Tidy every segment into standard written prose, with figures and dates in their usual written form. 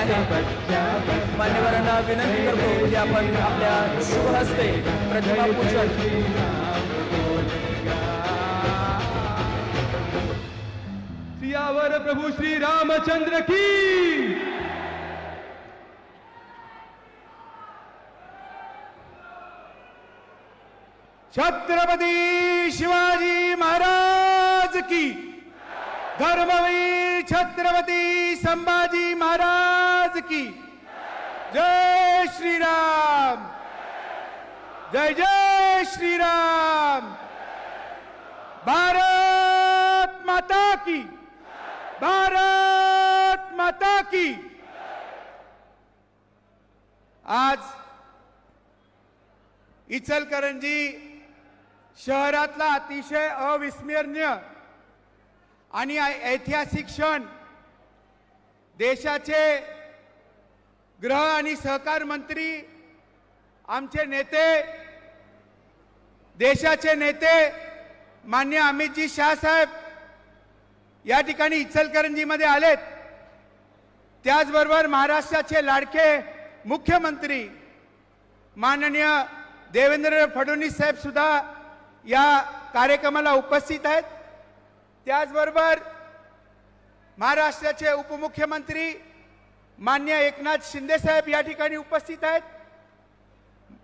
आहे। मान्यवरांना विनंती करतो की आपण आपल्या शुभ हस्ते प्रतिमा पूजन सियावर प्रभु श्री रामचंद्र की। छत्रपती शिवाजी महाराज की। धर्मवीर छत्रपती संभाजी महाराज की। जय श्री राम, जय जय श्री राम। भारत माता की, भारत माता की। आज इचलकरंजी शहरातला अतिशय अविस्मरणीय आणि ऐतिहासिक क्षण देशाचे गृह आणि सहकार मंत्री, आमचे नेते, देशाचे नेते माननीय अमितजी शाह साहेब या ठिकाणी इचलकरंजीमध्ये आलेत। त्याचबरोबर महाराष्ट्राचे लाडके मुख्यमंत्री माननीय देवेंद्र फडणवीस साहेब सुद्धा या कार्यक्रमाला उपस्थित आहेत। त्याचबरोबर महाराष्ट्राचे उपमुख्यमंत्री माननीय एकनाथ शिंदे साहेब या ठिकाणी उपस्थित आहेत।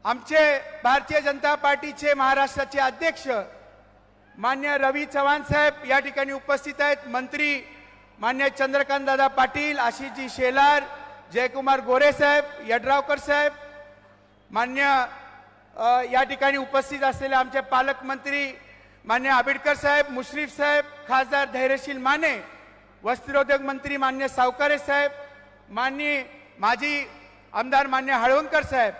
आमचे भारतीय जनता पार्टीचे महाराष्ट्राचे अध्यक्ष माननीय रवी चव्हाण साहेब या ठिकाणी उपस्थित आहेत। मंत्री माननीय चंद्रकांत दादा पाटील, आशिषजी शेलार, जयकुमार गोरे साहेब, यड्रावकर साहेब, मान्य या ठिकाणी उपस्थित असलेले आमचे पालकमंत्री मान्य आबिडकर साहेब, मुश्रीफ साहेब, खासदार धैर्यशील माने, वस्त्रोद्योग मंत्री मान्य सावकारे साहेब, माननीय माजी आमदार मान्य हळवणकर साहेब,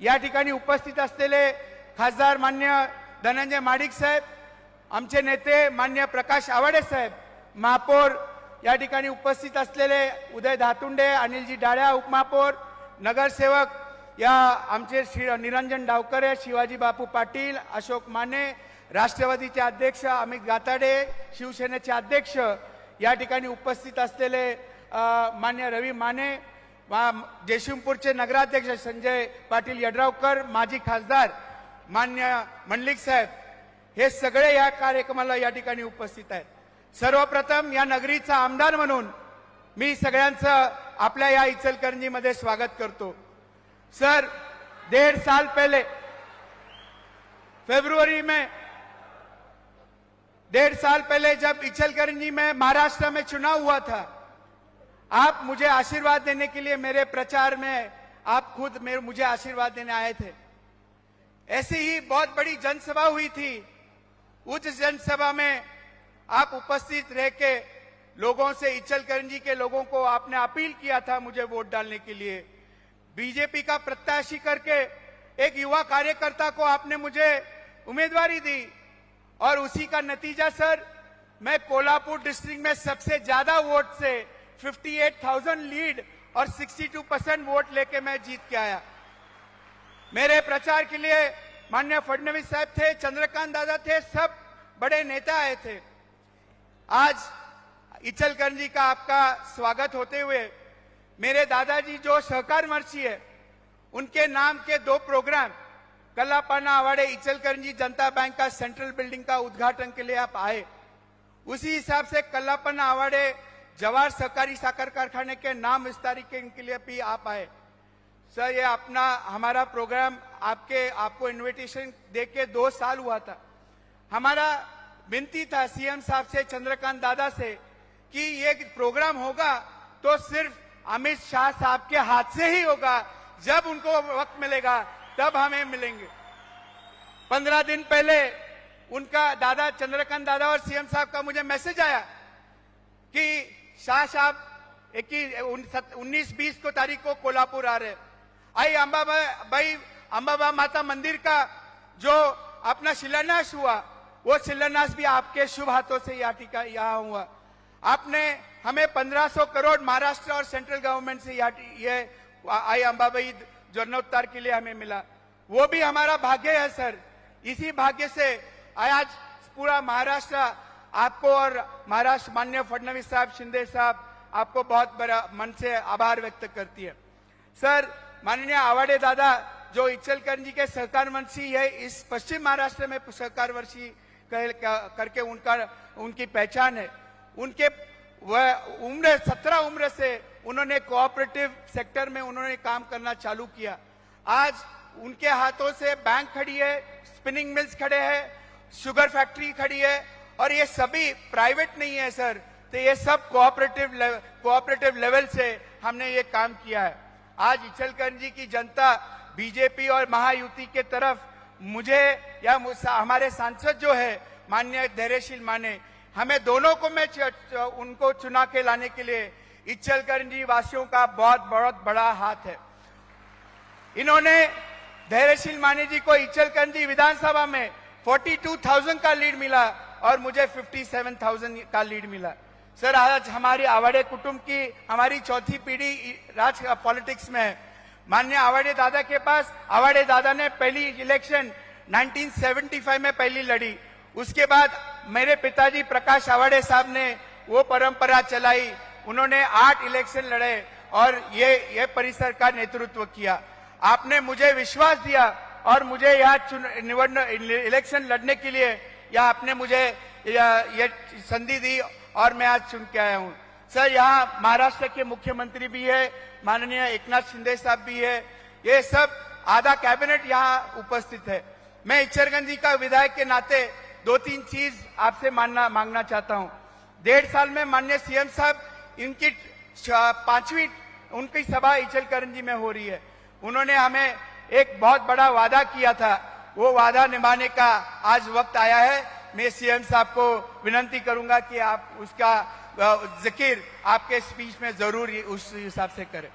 या ठिकाणी उपस्थित असलेले खासदार मान्य धनंजय माडिक साहेब, आमचे नेते मान्य प्रकाश आवाडे साहेब, महापौर या ठिकाणी उपस्थित असलेले उदय धातुंडे, अनिलजी डाळ्या उपमहापौर, नगरसेवक या आमचे निरंजन डावकरे, शिवाजी बापू पाटील, अशोक माने, राष्ट्रवादीचे अध्यक्ष अमित गाताडे, शिवसेनेचे अध्यक्ष या ठिकाणी उपस्थित असलेले मान्य रवी माने, जयसिंगपूरचे नगराध्यक्ष संजय पाटील यड्रावकर, माजी खासदार मान्य मंडलिक साहेब, हे सगळे या कार्यक्रमाला या ठिकाणी उपस्थित आहेत। सर्वप्रथम या नगरीचा आमदार म्हणून मी सगळ्यांचं आपल्या या इचलकरंजीमध्ये स्वागत करतो। सर, 1.5 साल पहले फरवरी में 1.5 साल पहले जब इचलकरंजी में महाराष्ट्र में चुनाव हुआ था, आप मुझे आशीर्वाद देने के लिए मेरे प्रचार में आप खुद मुझे आशीर्वाद देने आए थे। ऐसी ही बहुत बड़ी जनसभा हुई थी। उस जनसभा में आप उपस्थित रह के लोगों से, इचलकरंजी के लोगों को आपने अपील किया था मुझे वोट डालने के लिए। बीजेपी का प्रत्याशी करके एक युवा कार्यकर्ता को आपने मुझे उम्मीदवारी दी और उसी का नतीजा सर, मैं कोल्हापुर डिस्ट्रिक्ट में सबसे ज्यादा वोट से 58,000 लीड और 62% वोट लेके मैं जीत के आया। मेरे प्रचार के लिए माननीय फडणवीस साहब थे, चंद्रकांत दादा थे, सब बड़े नेता आए थे। आज इचलकरंजी का आपका स्वागत होते हुए मेरे दादाजी जो सहकार मंत्री है, उनके नाम के 2 प्रोग्राम, कल्लापना आवाड़े इचलकरंजी जनता बैंक का सेंट्रल बिल्डिंग का उद्घाटन के लिए आप आए। उसी हिसाब से कल्लापना आवाड़े जवाहर सहकारी साकर कारखाने के नाम विस्तारीकरण के लिए भी आप आए। सर, ये अपना हमारा प्रोग्राम आपको इनविटेशन देके 2 साल हुआ था। हमारा विनती था सीएम साहब से, चंद्रकांत दादा से, कि ये प्रोग्राम होगा तो सिर्फ अमित शाह साहब के हाथ से ही होगा। जब उनको वक्त मिलेगा तब हमें मिलेंगे। 15 दिन पहले उनका दादा चंद्रकांत दादा और सीएम साहब का मुझे मैसेज आया कि शाह साहब 19-20 को तारीख को कोल्हापुर आ रहे। आई अंबाबा माता मंदिर का जो अपना शिलान्यास हुआ, वो शिलान्यास भी आपके शुभ हाथों से यहाँ हुआ। आपने हमें 1500 करोड़ महाराष्ट्र और सेंट्रल गवर्नमेंट से ये आई अंबाबाई जीर्णोद्धार के लिए हमें मिला। वो भी हमारा भाग्य है सर। इसी भाग्य से आज पूरा महाराष्ट्र आपको और महाराष्ट्र माननीय फडणवीस साहब, शिंदे साहब, आपको बहुत बड़ा मन से आभार व्यक्त करती है। सर, माननीय आवाडे दादा जो इचलकरंजी के सहकार मंत्री है, इस पश्चिम महाराष्ट्र में सहकार वर्षी करके उनकी पहचान है। उनके वह 17 उम्र से उन्होंने कोऑपरेटिव सेक्टर में उन्होंने काम करना चालू किया। आज उनके हाथों से बैंक खड़ी है, स्पिनिंग मिल्स खड़े हैं, शुगर फैक्ट्री खड़ी है, और ये सभी प्राइवेट नहीं है सर, तो ये सब कोऑपरेटिव लेवल से हमने ये काम किया है। आज इचलकरंजी की जनता बीजेपी और महायुति के तरफ मुझे या हमारे सांसद जो है माननीय धैर्यशील माने, हमें दोनों को मैं उनको चुना के लाने के लिए इचलकरंजी वासियों का बहुत बड़ा हाथ है। इन्होंने धैर्यशील माने जी को इचलकरंजी विधानसभा में 42,000 का लीड मिला और मुझे 57,000 का लीड मिला। सर, आज हमारी आवाडे कुटुंब की हमारी चौथी पीढ़ी राज पॉलिटिक्स में है। माननीय आवाडे दादा के पास, आवाडे दादा ने पहली इलेक्शन 1975 में पहली लड़ी। उसके बाद मेरे पिताजी प्रकाश आवाडे साहब ने वो परंपरा चलाई। उन्होंने 8 इलेक्शन लड़े और ये परिसर का नेतृत्व किया। आपने मुझे विश्वास दिया और मुझे यहाँ इलेक्शन लड़ने के लिए यहाँ आपने मुझे ये संधि दी और मैं आज चुन के आया हूँ। सर, यहाँ महाराष्ट्र के मुख्यमंत्री भी है, माननीय एकनाथ शिंदे साहब भी है, ये सब आधा कैबिनेट यहाँ उपस्थित है। मैं इचलकरंजी का विधायक के नाते 2-3 चीज आपसे मांगना चाहता हूँ। 1.5 साल में माननीय सीएम साहब इनकी 5वीं उनकी सभा इचलकरंजी में हो रही है। उन्होंने हमें एक बहुत बड़ा वादा किया था, वो वादा निभाने का आज वक्त आया है। मैं सीएम साहब को विनती करूंगा कि आप उसका जिक्र आपके स्पीच में जरूर उस हिसाब से करें।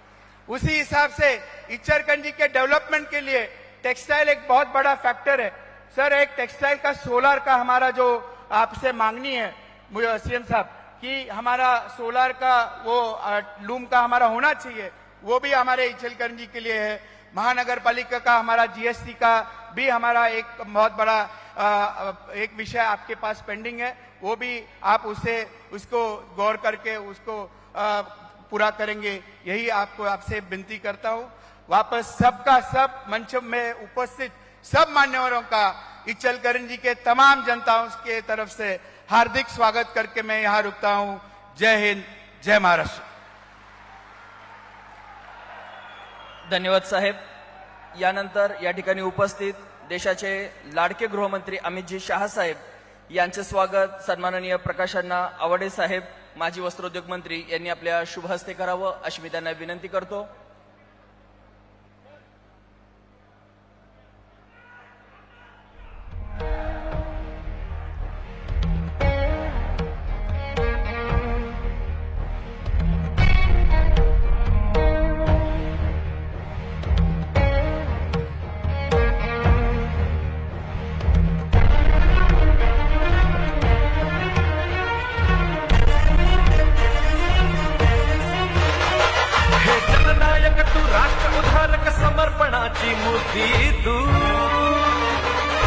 उसी हिसाब से इचलकरंजी के डेवलपमेंट के लिए टेक्सटाइल एक बहुत बड़ा फैक्टर है। सर, एक टेक्सटाइल का सोलर का हमारा जो आपसे मांगनी है सीएम साहब कि हमारा सोलर का वो लूम का हमारा होना चाहिए, वो भी हमारे इचलकरंजी के लिए है। महानगर पालिका का हमारा जीएसटी का भी हमारा एक बहुत बड़ा एक विषय आपके पास पेंडिंग है, वो भी आप उसको गौर करके उसको पूरा करेंगे, यही आपसे विनती करता हूं। वापस सबका सब मंच में उपस्थित सब मान्यवरों का इचलकरंजी के तमाम जनताओं के तरफ से हार्दिक स्वागत करके मैं यहाँ रुकता हूँ। जय हिंद, जय महाराष्ट्र। धन्यवाद साहेब। यानंतर या ठिकाणी उपस्थित देशाचे लाडके गृहमंत्री अमितजी शहा साहेब यांचे स्वागत सन्माननीय प्रकाशअण्णा आवाडे साहेब माजी वस्त्रोद्योग मंत्री यांनी आपल्या शुभ हस्ते करावं अशी मी त्यांना विनंती करतो।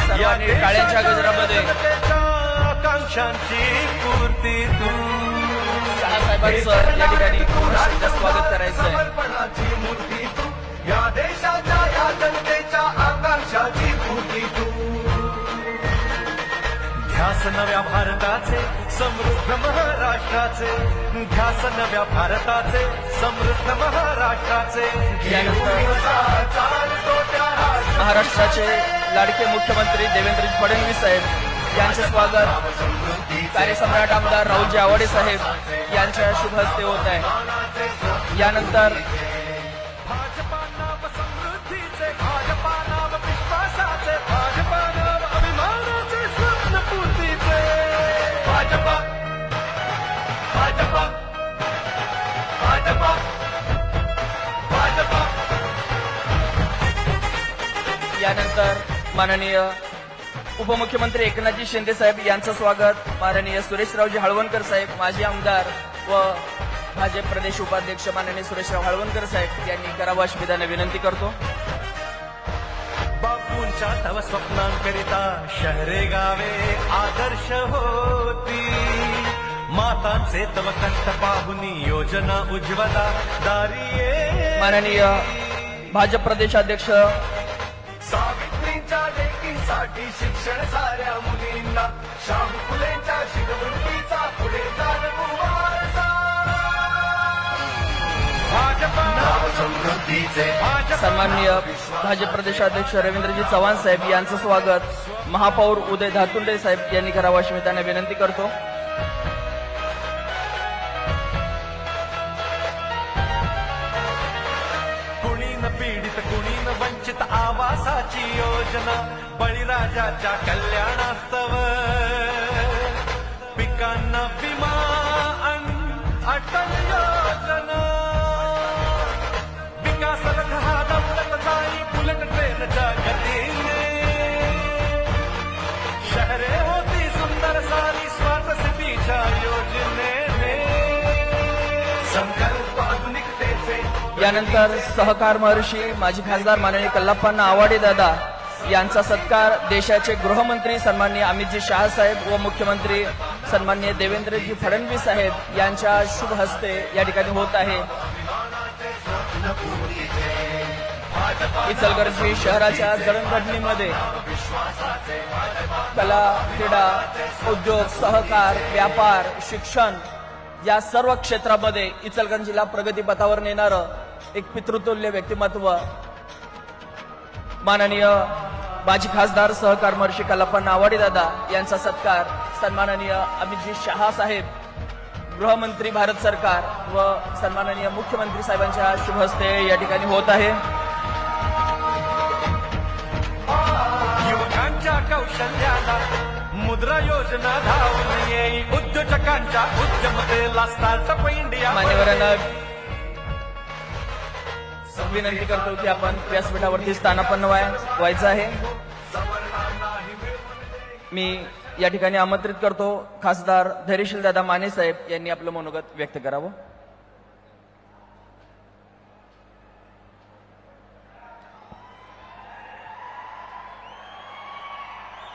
सर्वांनी टाळ्यांच्या गजरामध्ये आकांक्षांची पूर्ती तू शहा साहेबांचं या ठिकाणी स्वागत करायचं आहे। समर्पणाची मूर्ती तू, या देशाच्या या जनतेच्या आकांक्षाची पूर्ती तू। ध्यास नव्या भारताचे समृद्ध महाराष्ट्राचे, ध्यास नव्या भारताचे समृद्ध महाराष्ट्राचे। महाराष्ट्राचे लाडके मुख्यमंत्री देवेंद्र फडणवीस साहेब यांचे स्वागत कार्यसम्राट आमदार राहुलजी आवाडे साहेब यांच्या शुभ हस्ते होत आहे। यानंतर भाजपा नाव समृद्धीचे, भाजपा नाव विश्वासाचे, भाजपा नाव अभिमानाचे, स्वप्नपूर्तीचे। भाजपा भाजपा भाजपा भाजपा। यानंतर माननीय उपमुख्यमंत्री एकनाथजी शिंदे साहेब यांचं स्वागत माननीय सुरेशरावजी हळवणकर साहेब माजी आमदार व भाजप प्रदेश उपाध्यक्ष माननीय सुरेशराव हळवणकर साहेब यांनी करावं अशी मी त्यांना विनंती करतो। बापूंच्या तव स्वप्नांकरिता शहरे गावे आदर्श होती, मातांचे तव कष्ट पाहुनी योजना उज्ज्वला दारी ये. माननीय भाजप प्रदेशाध्यक्ष सावित्रीच्या लेकींसाठी शिक्षण साऱ्या मुलींना शाहू फुलेंच्या शिकवणुकीचा पुढे चालू वारसा. भाजपा नाव समृद्धीचे सन्माननीय भाजप प्रदेशाध्यक्ष रवींद्रजी चव्हाण साहेब यांचं स्वागत महापौर उदय धातुंडे साहेब यांनी करावं अशी मी त्यांना विनंती करतो. कुणी न पीडित कुणी न वंचित आवासाची योजना बळीराजाच्या कल्याणास्तव पिकांना विमा अटल योजना विकासाला हा दौलत जाई बुलेट ट्रेनच्या गतीने शहरे होती सुंदर सारी स्वार्थ सिद्धीच्या योजनेने संकल्प आधुनिकतेचे. यानंतर सहकार महर्षी माजी खासदार माननीय कल्लाप्पांना आवाडे दादा यांचा सत्कार देशाचे गृहमंत्री सन्माननीय अमितजी शहा साहेब व मुख्यमंत्री सन्माननीय देवेंद्रजी फडणवीस साहेब यांच्या शुभ हस्ते या ठिकाणी होत आहे. इचलकरंजी शहराच्या जडणघडणीमध्ये कला, क्रीडा, उद्योग, सहकार, व्यापार, शिक्षण या सर्व क्षेत्रामध्ये इचलकरंजीला प्रगतीपथावर नेणारं एक पितृतुल्य व्यक्तिमत्व माननीय माजी खासदार सहकार महर्षी कल्लाप्पा आवाडे दादा यांचा सत्कार सन्माननीय अमितजी शहा साहेब गृहमंत्री भारत सरकार व सन्माननीय मुख्यमंत्री साहेबांच्या शुभ हस्ते या ठिकाणी होत आहे. युवकांच्या कौशल्याला मुद्रा योजना धावून येई उद्योजकांच्या उद्यमतेला स्टार्टअप इंडिया. मान्यवरांना विनंती करतो की आपण व्यासपीठावरती स्थानापन्न व्हायचं आहे. मी या ठिकाणी आमंत्रित करतो खासदार धैर्यशील दादा माने साहेब यांनी आपलं मनोगत व्यक्त करावं.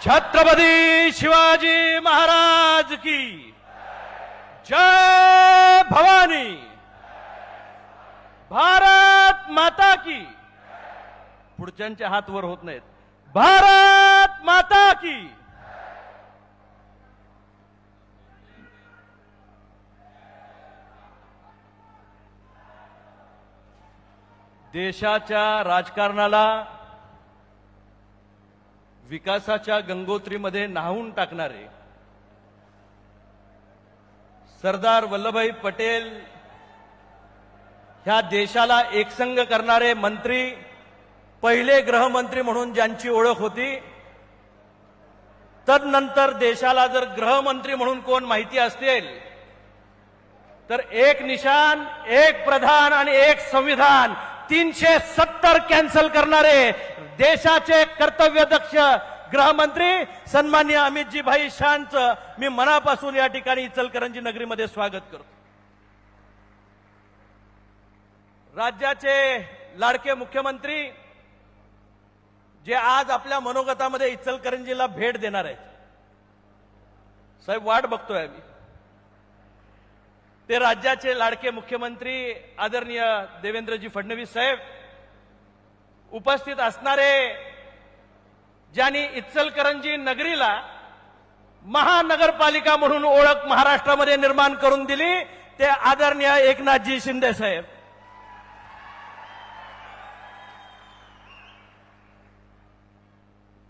छत्रपती शिवाजी महाराज की जय भवानी. भारत माता की. पुढच्यांचे हात वर होत नाहीत. भारत माता की. देशाच्या राजकारणाला विकासाच्या गंगोत्रीमध्ये न्हावून टाकणारे सरदार वल्लभभाई पटेल, ह्या देशाला एकसंघ करणारे मंत्री, पहिले गृहमंत्री म्हणून ज्यांची ओळख होती, तदनंतर देशाला जर गृहमंत्री म्हणून कोण माहिती असतील तर एक निशान, एक प्रधान आणि एक संविधान 370 कॅन्सल करणारे देशाचे कर्तव्यदक्ष गृहमंत्री सन्माननीय अमितजी भाई शहांचं मी मनापासून या ठिकाणी इचलकरंजी नगरीमध्ये स्वागत करतो. राज्याचे लाडके मुख्यमंत्री जे आज आपल्या मनोगतामध्ये इचलकरंजीला भेट देणार आहेत, साहेब वाट बघतोय आम्ही. ते राज्याचे लाडके मुख्यमंत्री आदरणीय देवेंद्रजी फडणवीस साहेब उपस्थित असणारे, ज्यांनी इचलकरंजी नगरीला महानगरपालिका म्हणून ओळख महाराष्ट्रामध्ये निर्माण करून दिली, ते आदरणीय एकनाथजी शिंदे साहेब.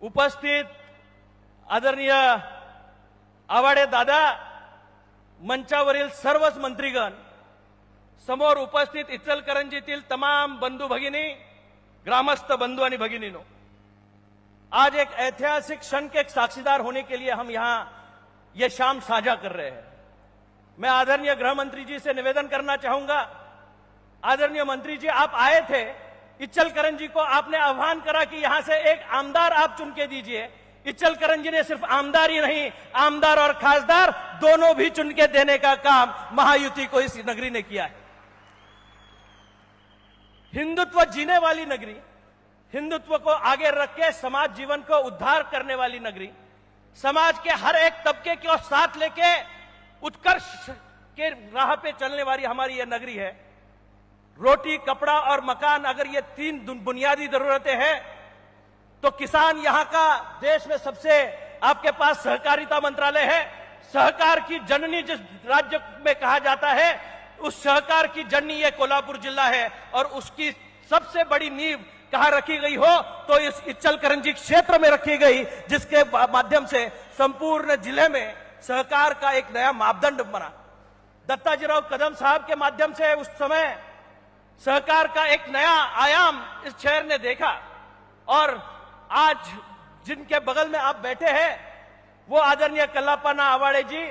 उपस्थित आदरणीय आवाडे दादा, मंचावरील सर्वच मंत्रीगण, समोर उपस्थित इचलकरंजीतील तमाम बंधू भगिनी, ग्रामस्थ बंधु आणि भगिनीनो, आज एक ऐतिहासिक क्षण के साक्षीदार होने के लिए हम यहां ये शाम साझा कर रहे हैं. मैं आदरणीय गृह मंत्री जी से निवेदन करना चाहूंगा. आदरणीय मंत्री जी, आप आए थे इचलकरंजी को, आपने आह्वान करा कि यहां से एक आमदार आप चुन के दीजिए. इचलकरंजी ने सिर्फ आमदार ही नहीं, आमदार और खासदार दोनों भी चुन के देने का काम महायुति को इस नगरी ने किया है. हिंदुत्व जीने वाली नगरी, हिंदुत्व को आगे रख के समाज जीवन को उद्धार करने वाली नगरी, समाज के हर एक तबके को साथ लेके उत्कर्ष के राह पे चलने वाली हमारी यह नगरी है। रोटी, कपड़ा और मकान अगर ये 3 बुनियादी जरूरतें हैं तो किसान यहां का देश में सबसे, आपके पास सहकारिता मंत्रालय है, सहकार की जननी जिस राज्य में कहा जाता है, उस सहकार की जननी ये कोल्हापुर जिला है। और उसकी सबसे बड़ी नींव कहां रखी गई हो तो इस इचलकरंजी क्षेत्र में रखी गई, जिसके माध्यम से संपूर्ण जिले में सहकार का एक नया मापदंड बना। दत्ताजीराव कदम साहब के माध्यम से उस समय सहकार का एक नया आयाम इस शहर ने देखा। और आज जिनके बगल में आप बैठे हैं वो आदरणीय कल्लापना आवाड़े जी,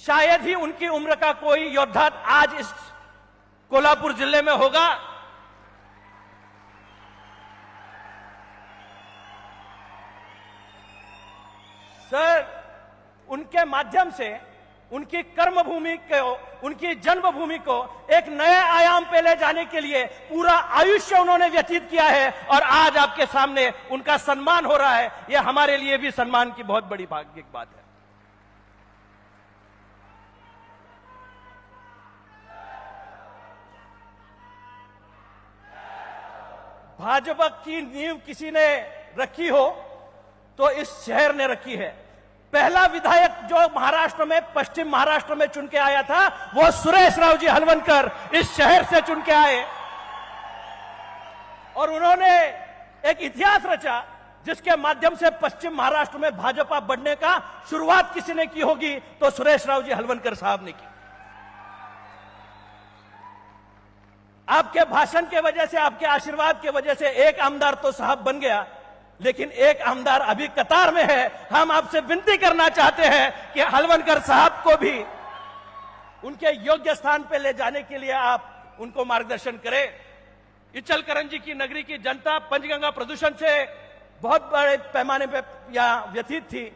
शायद ही उनकी उम्र का कोई योद्धा आज इस कोल्हापुर जिले में होगा। सर, उनके माध्यम से उनकी कर्मभूमि को, उनकी जन्मभूमि को एक नए आयाम पे ले जाने के लिए पूरा आयुष्य उन्होंने व्यतीत किया है। और आज आपके सामने उनका सम्मान हो रहा है। यह हमारे लिए भी सम्मान की बहुत बड़ी भाग्य की बात है। भाजपा की नींव किसी ने रखी हो तो इस शहर ने रखी है। पहला विधायक जो महाराष्ट्र में, पश्चिम महाराष्ट्र में चुन के आया था वो सुरेश राव जी हलवनकर इस शहर से चुन के आए और उन्होंने एक इतिहास रचा जिसके माध्यम से पश्चिम महाराष्ट्र में भाजपा बढ़ने का शुरुआत किसी ने की होगी तो सुरेश राव जी हलवनकर साहब ने की। आपके भाषण के वजह से, आपके आशीर्वाद के वजह से एक आमदार तो साहब बन गया, लेकिन एक आमदार अभी कतार में है। हम आपसे विनती करना चाहते हैं कि हलवनकर साहब को भी उनके योग्य स्थान पर ले जाने के लिए आप उनको मार्गदर्शन करें। इचलकरंजी की नगरी की जनता पंचगंगा प्रदूषण से बहुत बड़े पैमाने पर यहां व्यथित थी।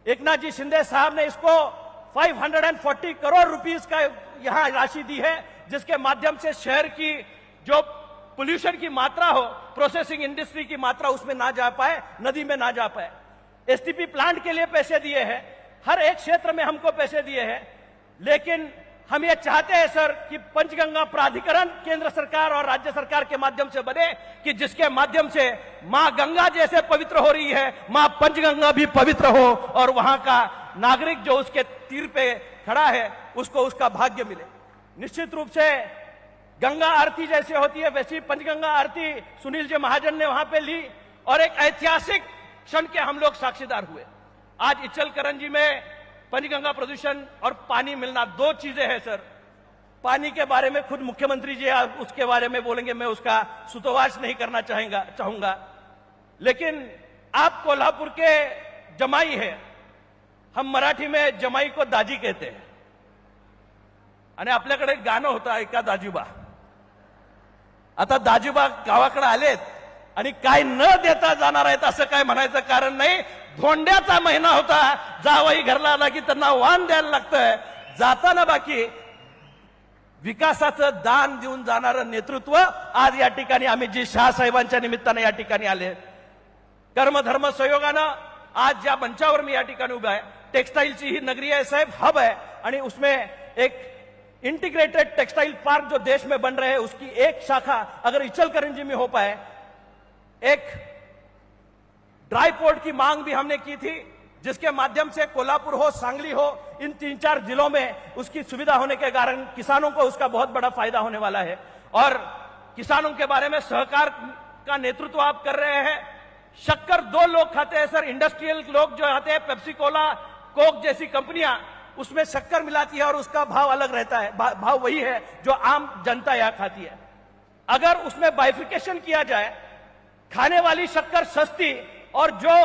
एकनाथ जी शिंदे साहब ने इसको 540 करोड़ रुपीस का यहां राशि दी है, जिसके माध्यम से शहर की जो पोल्यूशन की मात्रा हो, प्रोसेसिंग इंडस्ट्री की मात्रा उसमें ना जा पाए, नदी में ना जा पाए। एसटीपी प्लांट के लिए पैसे दिए हैं, हर एक क्षेत्र में हमको पैसे दिए हैं। लेकिन हम ये चाहते हैं सर कि पंचगंगा प्राधिकरण केंद्र सरकार और राज्य सरकार के माध्यम से बने, कि जिसके माध्यम से मां गंगा जैसे पवित्र हो रही है, मां पंचगंगा भी पवित्र हो और वहां का नागरिक जो उसके तीर पे खड़ा है उसको उसका भाग्य मिले। निश्चित रूप से गंगा आरती जैसे होती है वैसी पंचगंगा आरती सुनील जी महाजन ने वहां पे ली और एक ऐतिहासिक क्षण के हम लोग साक्षीदार हुए। आज इचलकरंजी में पंचगंगा प्रदूषण और पानी मिलना, दो चीजें हैं सर। पानी के बारे में खुद मुख्यमंत्री जी उसके बारे में बोलेंगे, मैं उसका सुतोवाच नहीं करना चाहूंगा। लेकिन आप कोल्हापुर के जमाई है, हम मराठी में जमाई को दाजी कहते हैं आणि आपल्याकडे एक गाणं होतं ऐका दाजीबा। आता दाजीबा गावाकडे आलेत आणि काय न देता जाणार आहेत असं काय म्हणायचं कारण नाही। धोंड्याचा महिना होता, जावई घरला आला की त्यांना वाण द्यायला लागतंय। जाताना बाकी विकासाचं दान देऊन जाणारं नेतृत्व आज या ठिकाणी अमितजी शाह साहेबांच्या निमित्ताने या ठिकाणी आले। कर्मधर्म संयोगानं आज ज्या मंचावर मी या ठिकाणी उभा आहे, टेक्सटाईलची ही नगरी आहे साहेब, हब है, आणि उसमें एक इंटीग्रेटेड टेक्सटाइल पार्क जो देश में बन रहे हैं उसकी एक शाखा अगर इचलकरंजी में हो पाए। एक ड्राई पोर्ट की मांग भी हमने की थी, जिसके माध्यम से कोल्हापुर हो, सांगली हो, इन 3-4 जिलों में उसकी सुविधा होने के कारण किसानों को उसका बहुत बड़ा फायदा होने वाला है। और किसानों के बारे में सहकार का नेतृत्व आप कर रहे हैं। शक्कर 2 लोग खाते हैं सर, इंडस्ट्रियल लोग जो आते हैं, पेप्सी कोला, कोक जैसी कंपनियां उसमें शक्कर मिलाती है और उसका भाव अलग रहता है, भाव वही है जो आम जनता यहां खाती है। अगर उसमें बाइफिकेशन किया जाए, खाने वाली शक्कर सस्ती और जो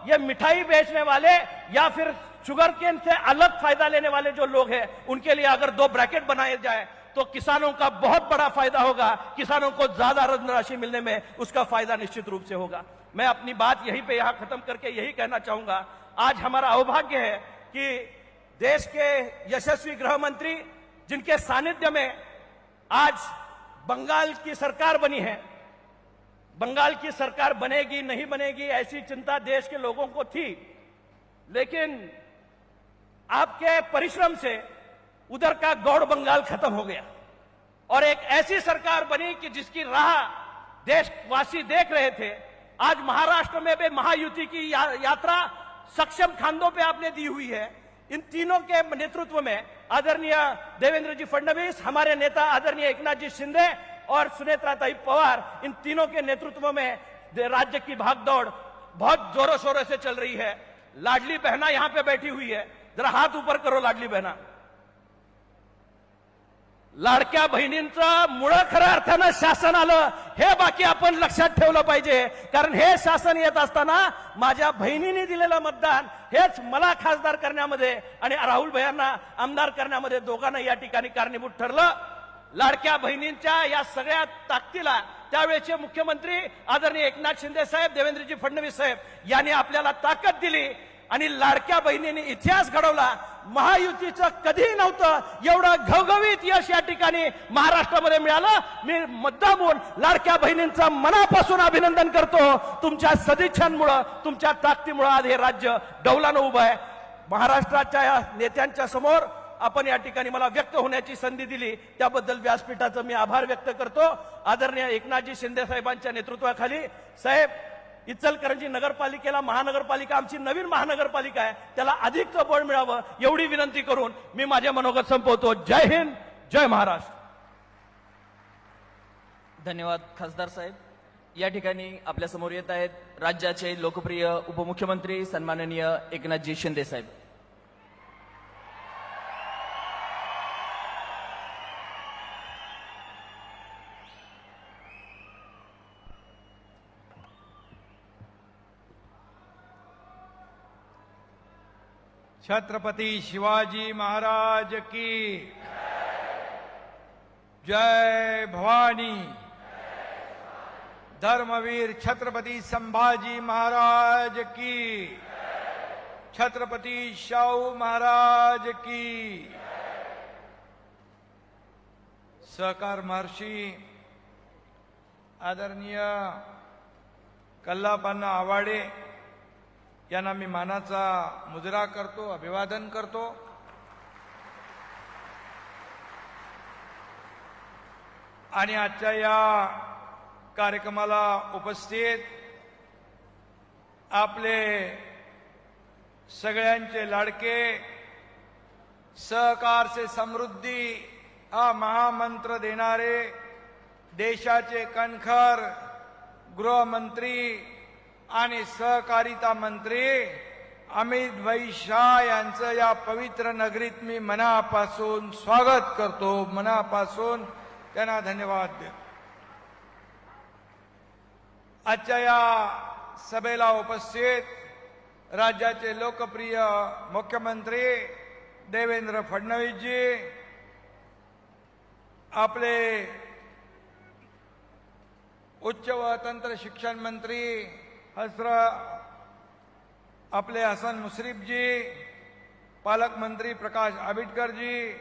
ये मिठाई बेचने वाले या फिर शुगर केन से अलग फायदा लेने वाले जो लोग हैं उनके लिए अगर 2 ब्रैकेट बनाए जाए तो किसानों का बहुत बड़ा फायदा होगा। किसानों को ज्यादा धनराशि मिलने में उसका फायदा निश्चित रूप से होगा। मैं अपनी बात यहीं पे यहां खत्म करके यही कहना चाहूंगा, आज हमारा सौभाग्य है कि देश के यशस्वी गृह मंत्री जिनके सानिध्य में आज बंगाल की सरकार बनी है, बंगाल की सरकार बनेगी नहीं बनेगी ऐसी चिंता देश के लोगों को थी, लेकिन आपके परिश्रम से उधर का गौड़ बंगाल खत्म हो गया और एक ऐसी सरकार बनी कि जिसकी राह देशवासी देख रहे थे। आज महाराष्ट्र में भी महायुति की यात्रा सक्षम खांधों पे आपने दी हुई है। इन तीनों के नेतृत्व में आदरणीय देवेंद्र जी फडणवीस, हमारे नेता आदरणीय एकनाथ जी शिंदे और सुनेत्राताई पवार, इन तीनों के नेतृत्व में राज्य की भागदौड़ बहुत जोरों शोरों से चल रही है। लाडली बहना यहां पे बैठी हुई है, जरा हाथ ऊपर करो लाडली बहना। लाडक्या बहिणींचं मुळं खऱ्या अर्थानं शासन आलं हे बाकी आपण लक्षात ठेवलं पाहिजे, कारण हे शासन येत असताना माझ्या बहिणीने दिलेलं मतदान हेच मला खासदार करण्यामध्ये आणि राहुल भैयांना आमदार करण्यामध्ये दोघांना या ठिकाणी कारणीभूत ठरलं। लाडक्या बहिणींच्या या सगळ्या ताकदीला त्यावेळेचे मुख्यमंत्री आदरणीय एकनाथ शिंदे साहेब, देवेंद्रजी फडणवीस साहेब यांनी आपल्याला ताकद दिली आणि लाडक्या बहिणींनी इतिहास घडवला। महायुतीचं कधीही नव्हतं एवढं घवघवीत यश या ठिकाणी महाराष्ट्रामध्ये मिळालं। मी मुद्दाम होऊन लाडक्या बहिणींचं मनापासून अभिनंदन करतो। तुमच्या सदिच्छांमुळे, तुमच्या ताकदीमुळे आज हे राज्य डौलानं उभं आहे। महाराष्ट्राच्या या नेत्यांच्या समोर आपण या ठिकाणी मला व्यक्त होण्याची संधी दिली, त्याबद्दल व्यासपीठाचं मी आभार व्यक्त करतो। आदरणीय एकनाथजी शिंदे साहेबांच्या नेतृत्वाखाली साहेब इचलकरंजी नगरपालिकेला, महानगरपालिका आमची नवीन महानगरपालिका आहे, त्याला अधिकचं बळ मिळावं एवढी विनंती करून मी माझे मनोगत संपवतो। जय हिंद, जय महाराष्ट्र। धन्यवाद खासदार साहेब। या ठिकाणी आपल्या समोर येत आहेत राज्याचे लोकप्रिय उपमुख्यमंत्री सन्माननीय एकनाथजी शिंदे साहेब। छत्रपति शिवाजी महाराज की जय भवानी। धर्मवीर छत्रपति संभाजी महाराज की, छत्रपति शाहू महाराज की। सहकार महर्षी आदरणीय कल्लापन्ना आवाडे यांना मी मानाचा मुजरा करतो, अभिवादन करतो। आणि आजच्या या कार्यक्रमाला उपस्थित आपले सगळ्यांचे लाडके, सहकार से समृद्धी हा महामंत्र देणारे देशाचे कणखर गृहमंत्री आणि सहकारिता मंत्री अमित भाई शाह यांचं या पवित्र नगरीत मी मनापासून स्वागत करतो, मनापासून त्यांना धन्यवाद देतो। आजच्या या सभेला उपस्थित राज्याचे लोकप्रिय मुख्यमंत्री देवेंद्र फडणवीसजी, आपले उच्च व तंत्र शिक्षण मंत्री आपले हसन मुश्रीफ जी, पालकमंत्री प्रकाश आंबेडकर जी,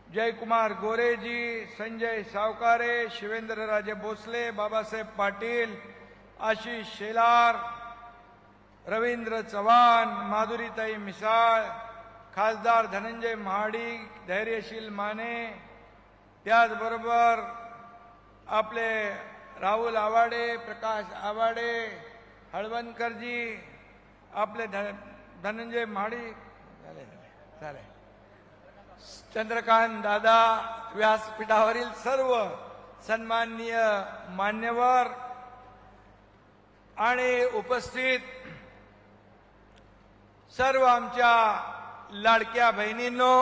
जयकुमार गोरे जी, संजय सावकारे, शिवेंद्रराजे भोसले, बाबासाहेब पाटील, आशिष शेलार, रवींद्र चव्हाण, माधुरीताई मिसाळ, खासदार धनंजय महाडिक, धैर्यशील माने, त्याचबरोबर आपले राहुल आवाडे, प्रकाश आवाडे, हळवणकरजी, आपले धनंजय महाडिक, झाले चंद्रकांत दादा, व्यासपीठावरील सर्व सन्माननीय मान्यवर आणि उपस्थित सर्व आमच्या लाडक्या बहिणींनो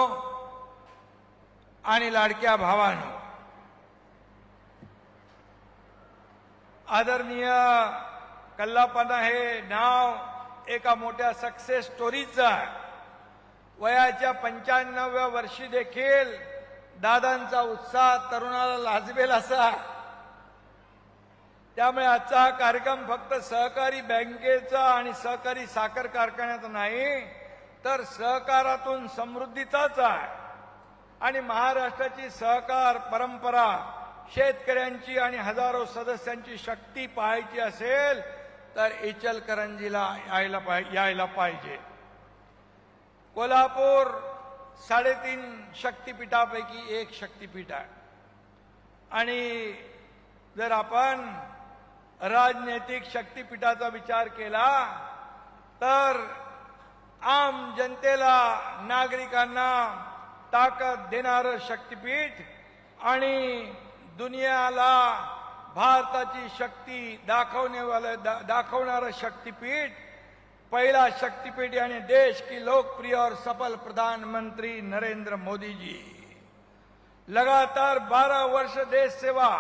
आणि लाडक्या भावांनो, आदरणीय कल्लापन्ना हे नाव एका मोठ्या सक्सेस स्टोरीचं आहे। वयाच्या 95व्या वर्षी देखील दादांचा उत्साह तरुणाला लाजवेल असा। त्यामुळे आजचा हा कार्यक्रम फक्त सहकारी बँकेचा आणि सहकारी साखर कारखान्याचा नाही, तर सहकारातून समृद्धीचाच आहे। आणि महाराष्ट्राची सहकार परंपरा, शेतकऱ्यांची आणि हजारो सदस्यांची शक्ती पाहायची असेल तर इचलकरंजीला यायला पाहिजे। कोल्हापूर 3.5 शक्तिपीठापैकी एक शक्तिपीठ आहे. आणि जर आपण राजनैतिक शक्तिपीठाचा विचार केला तर आम जनतेला, नागरिकांना ताकद देणारं शक्तिपीठ आणि दुनियाला भारताची शक्ती दाखवणारं शक्तिपीठ, पहला शक्तिपीठ यानी देश की लोकप्रिय और सफल प्रधानमंत्री नरेंद्र मोदी जी. लगातार 12 वर्ष देश सेवा,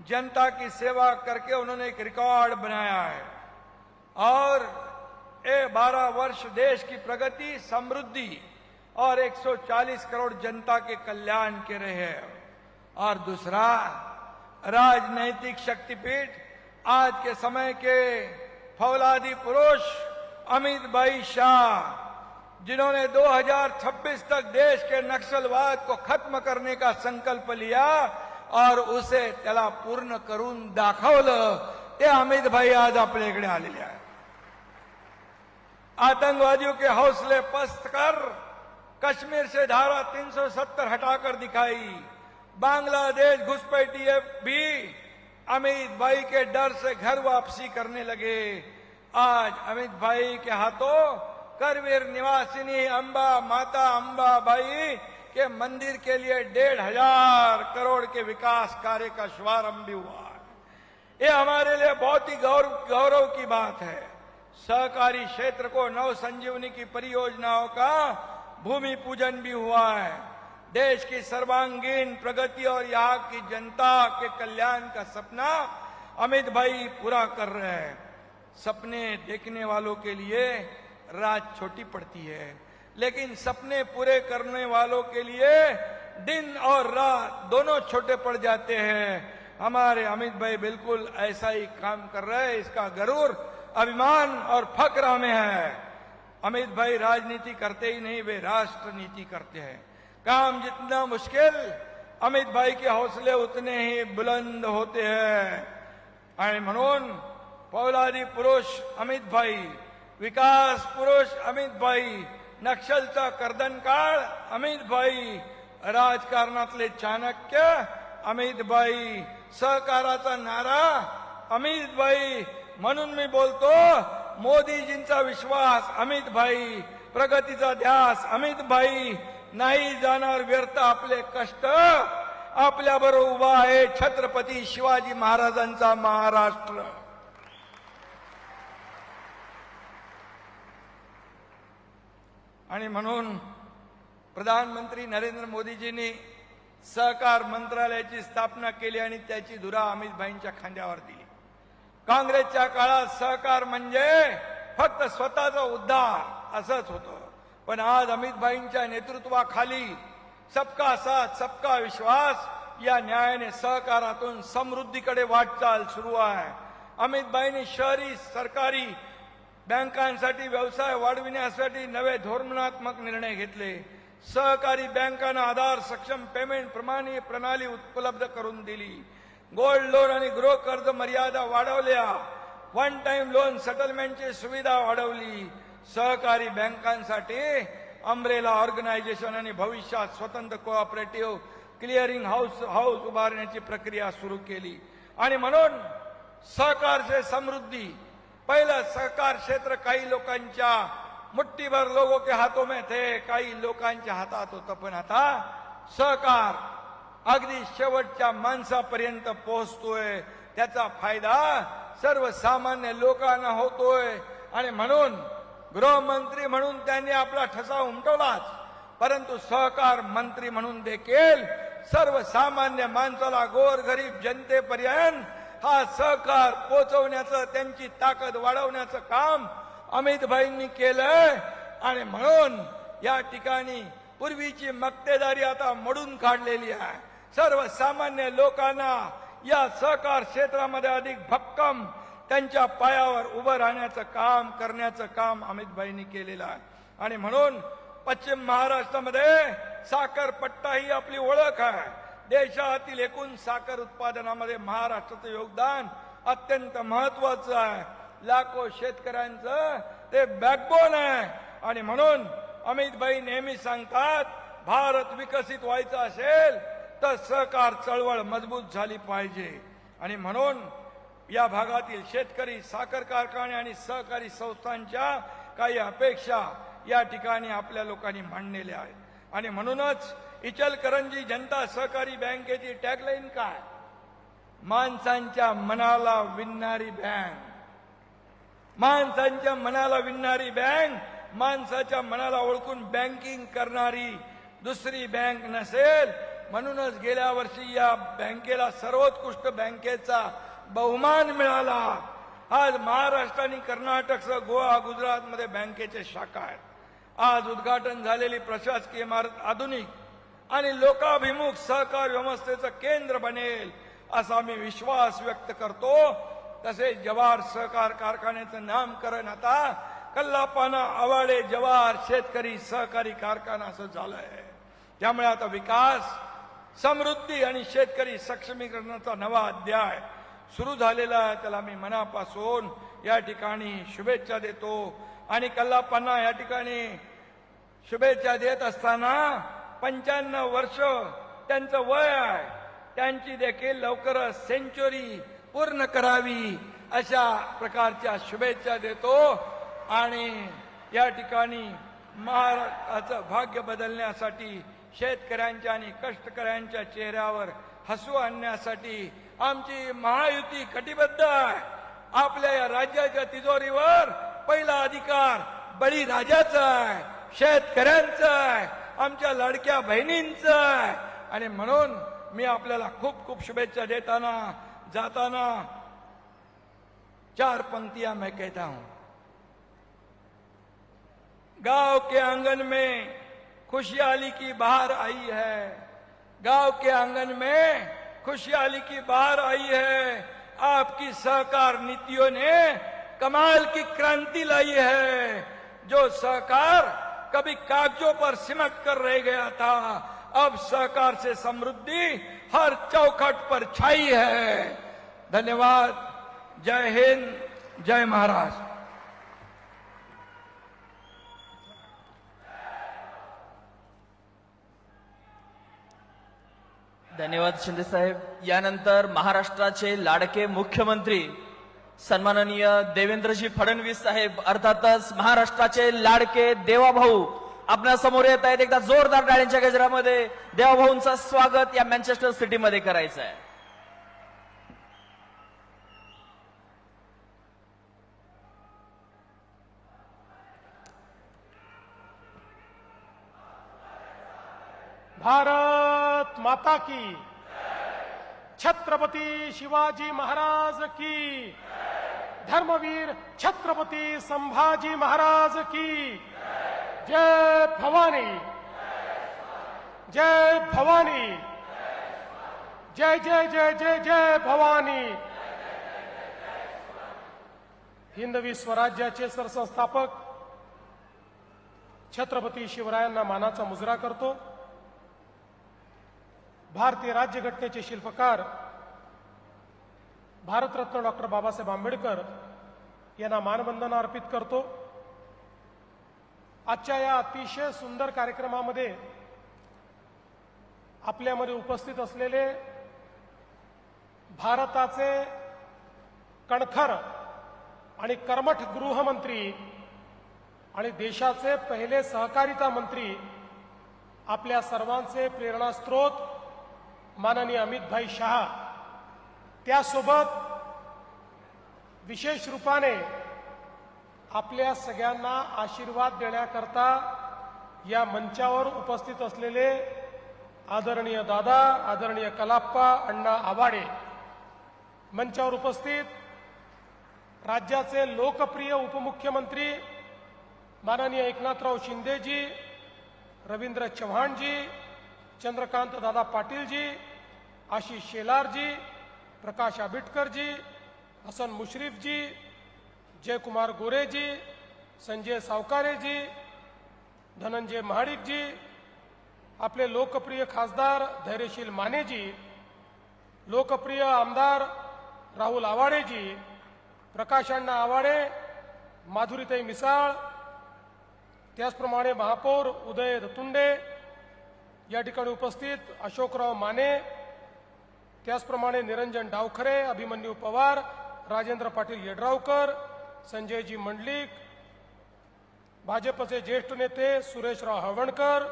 जनता की सेवा करके उन्होंने एक रिकॉर्ड बनाया है. और ये 12 वर्ष देश की प्रगति, समृद्धि और 140 करोड़ जनता के कल्याण के रहे हैं. और दूसरा राजनैतिक शक्तिपीठ आज के समय के फौलादी पुरुष अमित भाई शाह, जिन्होंने 2026 तक देश के नक्सलवाद को खत्म करने का संकल्प लिया और उसे त्याला पूर्ण करून दाखवलं, ते अमित भाई आज आपल्याकडे आलेले आहेत. आतंकवादियों के हौसले पस्त कर कश्मीर से धारा 370 हटाकर दिखाई. बांग्लादेश घुसपैठिए भी अमित भाई के डर से घर वापसी करने लगे. आज अमित भाई के हाथों करवीर निवासिनी अंबा माता अंबा बाई के मंदिर के लिए 1,500 करोड़ के विकास कार्य का शुभारंभ भी हुआ. ये हमारे लिए बहुत ही गौरव की बात है. सहकारी क्षेत्र को नव संजीवनी की परियोजनाओं का भूमि पूजन भी हुआ है. देश की सर्वांगीण प्रगति और यहाँ की जनता के कल्याण का सपना अमित भाई पूरा कर रहे हैं. सपने देखने वालों के लिए रात छोटी पड़ती है, लेकिन सपने पूरे करने वालों के लिए दिन और रात दोनों छोटे पड़ जाते हैं. हमारे अमित भाई बिल्कुल ऐसा ही काम कर रहे हैं. इसका गरूर, अभिमान और फक्र हमें है. अमित भाई राजनीति करते ही नहीं, वे राष्ट्र नीति करते हैं. काम जितना मुश्किल, अमित भाई के हौसले उतने ही बुलंद होते हैं. आणि म्हणून फौलादी पुरुष अमित भाई, विकास पुरुष अमित भाई, नक्षलचा कर्दनकाळ अमित भाई, राजकारणातले चाणक्य अमित भाई, सहकाराचा नारा अमित भाई. म्हणून मी बोलतो, मोदीजींचा विश्वास अमित भाई, प्रगतीचा ध्यास अमित भाई. नाही जाणार व्यर्थ आपले कष्ट. आपल्याबरोबर उभा आहे छत्रपती शिवाजी महाराजांचा महाराष्ट्र. आणि म्हणून प्रधानमंत्री नरेंद्र मोदीजींनी सहकार मंत्रालयाची स्थापना केली आणि त्याची धुरा अमित भाईंच्या खांद्यावर दिली. काँग्रेसच्या काळात सहकार म्हणजे फक्त स्वतःचा उद्धार असंच होतं. पण आज अमित भाईंच्या नेतृत्वाखाली सबका साथ सबका विश्वास या न्यायाने सहकारातून समृद्धीकडे वाटचाल सुरू आहे. अमित भाईंनी शहरी सरकारी बँकांसाठी व्यवसाय वाढविण्यासाठी नवे धोरणात्मक निर्णय घेतले. सहकारी बँकांना आधार सक्षम पेमेंट प्रणाली उपलब्ध करून दिली. गोल्ड लोन आणि गृह कर्ज मर्यादा वाढवल्या. वन टाइम लोन सेटलमेंटची सुविधा वाढवली. सहकारी बँकांसाठी अम्ब्रेला ऑर्गनायझेशन आणि भविष्यात स्वतंत्र कोऑपरेटिव्ह क्लिअरिंग हाऊस उभारण्याची प्रक्रिया सुरू केली. आणि म्हणून सहकार से समृद्धी, पहिलं सहकार क्षेत्र काही लोकांच्या मुठ्ठीभर लोगों के हाथों में थे, काही लोकांच्या हातात होतं. पण आता सहकार अगदी शेवटच्या माणसापर्यंत पोहोचतोय. त्याचा फायदा सर्वसामान्य लोकांना होतोय. आणि म्हणून गृहमंत्री म्हणून त्यांनी आपला ठसा उमटवलाच, परंतु सहकार मंत्री म्हणून देखील सर्वसामान्य माणसाला, गोरगरीब जनतेपर्यंत हा सहकार पोहोचवण्याचं, त्यांची ताकद वाढवण्याचं काम अमित भाईंनी केलंय. आणि म्हणून या ठिकाणी पूर्वीची मक्तेदारी आता मोडून काढलेली आहे. सर्वसामान्य लोकांना या सहकार क्षेत्रामध्ये अधिक भक्कम त्यांच्या पायावर उभं राहण्याचं काम करण्याचं काम अमित भाईंनी केलेलं आहे. आणि म्हणून पश्चिम महाराष्ट्रामध्ये साखर पट्टा ही आपली ओळख आहे. देशातील एकूण साखर उत्पादनामध्ये महाराष्ट्राचं योगदान अत्यंत महत्वाचं आहे. लाखो शेतकऱ्यांचं ते बॅकबोन आहे. आणि म्हणून अमितभाई नेहमी सांगतात, भारत विकसित व्हायचा असेल तर सहकार चळवळ मजबूत झाली पाहिजे. आणि म्हणून या भागातील शेतकरी, साखर कारखाने आणि सहकारी संस्थांच्या काही अपेक्षा या ठिकाणी आपल्या लोकांनी मांडलेल्या आहेत. आणि म्हणूनच इचलकरंजी जनता सहकारी बँकेची टॅगलाईन काय? माणसांच्या मनाला विणणारी बँक. माणसांच्या मनाला विणणारी बँक, माणसाच्या मनाला ओळखून बँकिंग करणारी दुसरी बँक नसेल. म्हणूनच गेल्या वर्षी या बँकेला सर्वोत्कृष्ट बँकेचा बहुमान मिळाला. आज महाराष्ट्र आणि कर्नाटकसह गोवा, गुजरातमध्ये बँकेचे शाखा आहेत. आज उद्घाटन झालेली प्रशासकीय इमारत आधुनिक आणि लोकाभिमुख सहकार व्यवस्थेचं केंद्र बनेल असा मी विश्वास व्यक्त करतो. तसेच जवाहर सहकार कारखान्याचं नामकरण आता कल्लापाना आवाडे जवाहर शेतकरी सहकारी कारखाना असं झालंय. त्यामुळे आता विकास, समृद्धी आणि शेतकरी सक्षमीकरणाचा नवा अध्याय सुरू झालेला आहे. त्याला मी मनापासून या ठिकाणी शुभेच्छा देतो. आणि कल्लापाना या ठिकाणी शुभेच्छा देत असताना 95 वर्ष त्यांचं वय आहे. त्यांची देखील लवकरच सेंचुरी पूर्ण करावी अशा प्रकारच्या शुभेच्छा देतो. आणि या ठिकाणी महाराष्ट्राचं भाग्य बदलण्यासाठी, शेतकऱ्यांच्या आणि कष्टकऱ्यांच्या चेहऱ्यावर हसू आणण्यासाठी आमची महायुती कटिबद्ध आहे. आपल्या या राज्याच्या तिजोरीवर पहिला अधिकार बळीराजाचा आहे, शेतकऱ्यांचा आहे, आमच्या लाडक्या बहिणींचा आहे. आणि म्हणून मी आपल्याला खूप खूप शुभेच्छा देताना जाताना 4 पंक्तियां मैं कहता हूं. गांव के आंगन में खुशहाली की बहार आई है. गांव के आंगन में खुशहाली की बहार आई है. आपकी सहकार नीतियों ने कमाल की क्रांति लाई है. जो सहकार कभी कागजों पर सिमट कर रह गया था, अब सहकार से समृद्धि हर चौखट पर छाई है. धन्यवाद. जय हिंद, जय महाराष्ट्र. धन्यवाद शिंदे साहेब. यानंतर महाराष्ट्राचे लाडके मुख्यमंत्री सन्माननीय देवेंद्रजी फडणवीस साहेब, अर्थातच महाराष्ट्राचे लाडके देवाभाऊ आपल्या समोर येत आहेत. एकदा जोरदार टाळ्यांच्या गजरामध्ये देवाभाऊंचं स्वागत या मँचेस्टर सिटीमध्ये करायचं आहे. भारत माता की, छत्रपती शिवाजी महाराज की, धर्मवीर छत्रपती संभाजी महाराज की. जय भवानी, जय भवानी, जय जय जय जय जय भवानी. हिंदवी स्वराज्याचे सरसंस्थापक छत्रपती शिवरायांना मानाचा मुजरा करतो. भारतीय राज्यघटनेचे शिल्पकार भारतरत्न डॉक्टर बाबासाहेब आंबेडकर यांना मानवंदना अर्पित करतो. आजच्या या अतिशय सुंदर कार्यक्रमामध्ये आपल्यामध्ये उपस्थित असलेले भारताचे कणखर आणि कर्मठ गृहमंत्री आणि देशाचे पहिले सहकारिता मंत्री, आपल्या सर्वांचे प्रेरणास्त्रोत माननीय अमितभाई शहा, त्यासोबत विशेष रूपाने आपल्या सगळ्यांना आशीर्वाद देण्याकरता या मंचावर उपस्थित असलेले आदरणीय दादा, आदरणीय कलाप्पा अण्णा आवाडे, मंचावर उपस्थित राज्याचे लोकप्रिय उपमुख्यमंत्री माननीय एकनाथराव शिंदेजी, रवींद्र चव्हाणजी, चंद्रकांत दादा पाटीलजी, आशिष शेलारजी, प्रकाश आंबेडकरजी, हसन मुश्रीफजी, जयकुमार गोरेजी, संजय सावकारेजी, धनंजय महाडिकजी, आपले लोकप्रिय खासदार धैर्यशील मानेजी, लोकप्रिय आमदार राहुल आवाडेजी, प्रकाश अण्णा आवाडे, माधुरीताई मिसाळ, त्याचप्रमाणे महापौर उदय रतुंडे, या ठिकाणी उपस्थित अशोकराव माने, त्याचप्रमाणे निरंजन डावखरे, अभिमन्यू पवार, राजेंद्र पाटील येड्रावकर, संजयजी मंडलिक, भाजपचे ज्येष्ठ नेते सुरेशराव हळवणकर,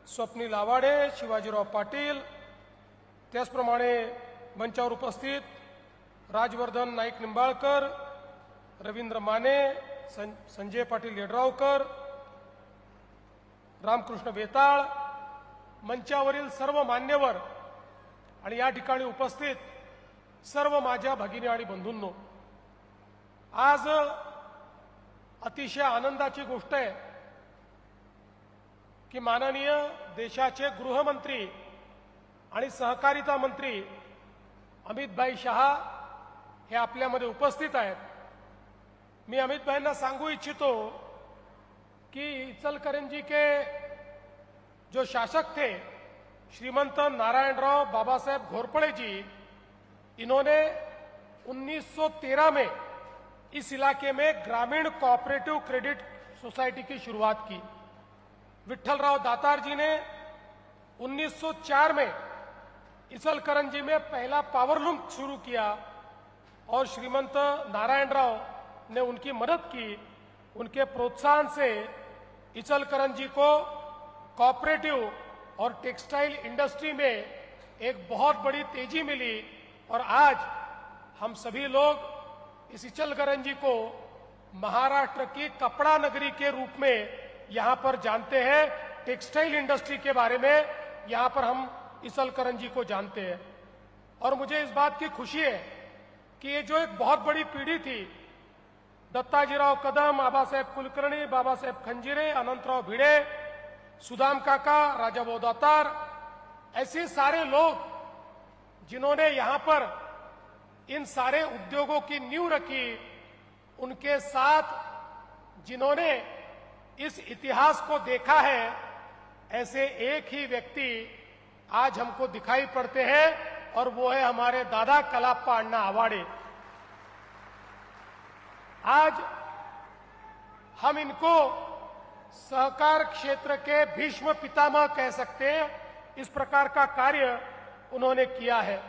स्वप्नील आवाडे, शिवाजीराव पाटील, त्याचप्रमाणे मंचावर उपस्थित राजवर्धन नाईक निंबाळकर, रवींद्र माने, संजय पाटील येड्रावकर, रामकृष्ण वेताळ, मंचावरील सर्व मान्यवर आणि या ठिकाणी उपस्थित सर्व माझ्या भगिनी आणि बंधूंनो, आज अतिशय आनंदाची गोष्ट आहे की माननीय देशाचे गृहमंत्री आणि सहकारिता मंत्री अमित शहा हे आपल्यामध्ये उपस्थित आहेत. मी अमित भाईंना सांगू इच्छितो कि इचलकरंजी के जो शासक थे श्रीमंत नारायणराव बाबा साहेब घोरपड़े जी, इन्होंने 1913 में इस इलाके में ग्रामीण कोऑपरेटिव क्रेडिट सोसाइटी की शुरुआत की. विठलराव दातार जी ने 1904 में इचलकरंजी में पहला पावरलूम शुरू किया और श्रीमंत नारायणराव ने उनकी मदद की. उनके प्रोत्साहन से इचलकरंजी को कोऑपरेटिव और टेक्सटाइल इंडस्ट्री में एक बहुत बड़ी तेजी मिली और आज हम सभी लोग इस इचलकरंजी को महाराष्ट्र की कपड़ा नगरी के रूप में यहां पर जानते हैं. टेक्सटाइल इंडस्ट्री के बारे में यहां पर हम इचलकरंजी को जानते हैं और मुझे इस बात की खुशी है कि ये जो एक बहुत बड़ी पीढ़ी थी, दत्ताजीराव कदम, बाबा साहेब कुलकर्णी, बाबा साहेब खंजिरे, अनंतराव भिड़े, सुदाम काका, राजाभाऊ दातार, ऐसे सारे लोग जिन्होंने यहां पर इन सारे उद्योगों की नींव रखी, उनके साथ जिन्होंने इस इतिहास को देखा है, ऐसे एक ही व्यक्ति आज हमको दिखाई पड़ते हैं और वो है हमारे दादा कलाप्पा अण्णा आवाडे. आज हम इनको सहकार क्षेत्र के भीष्म पितामह कह सकते हैं. इस प्रकार का कार्य उन्होंने किया है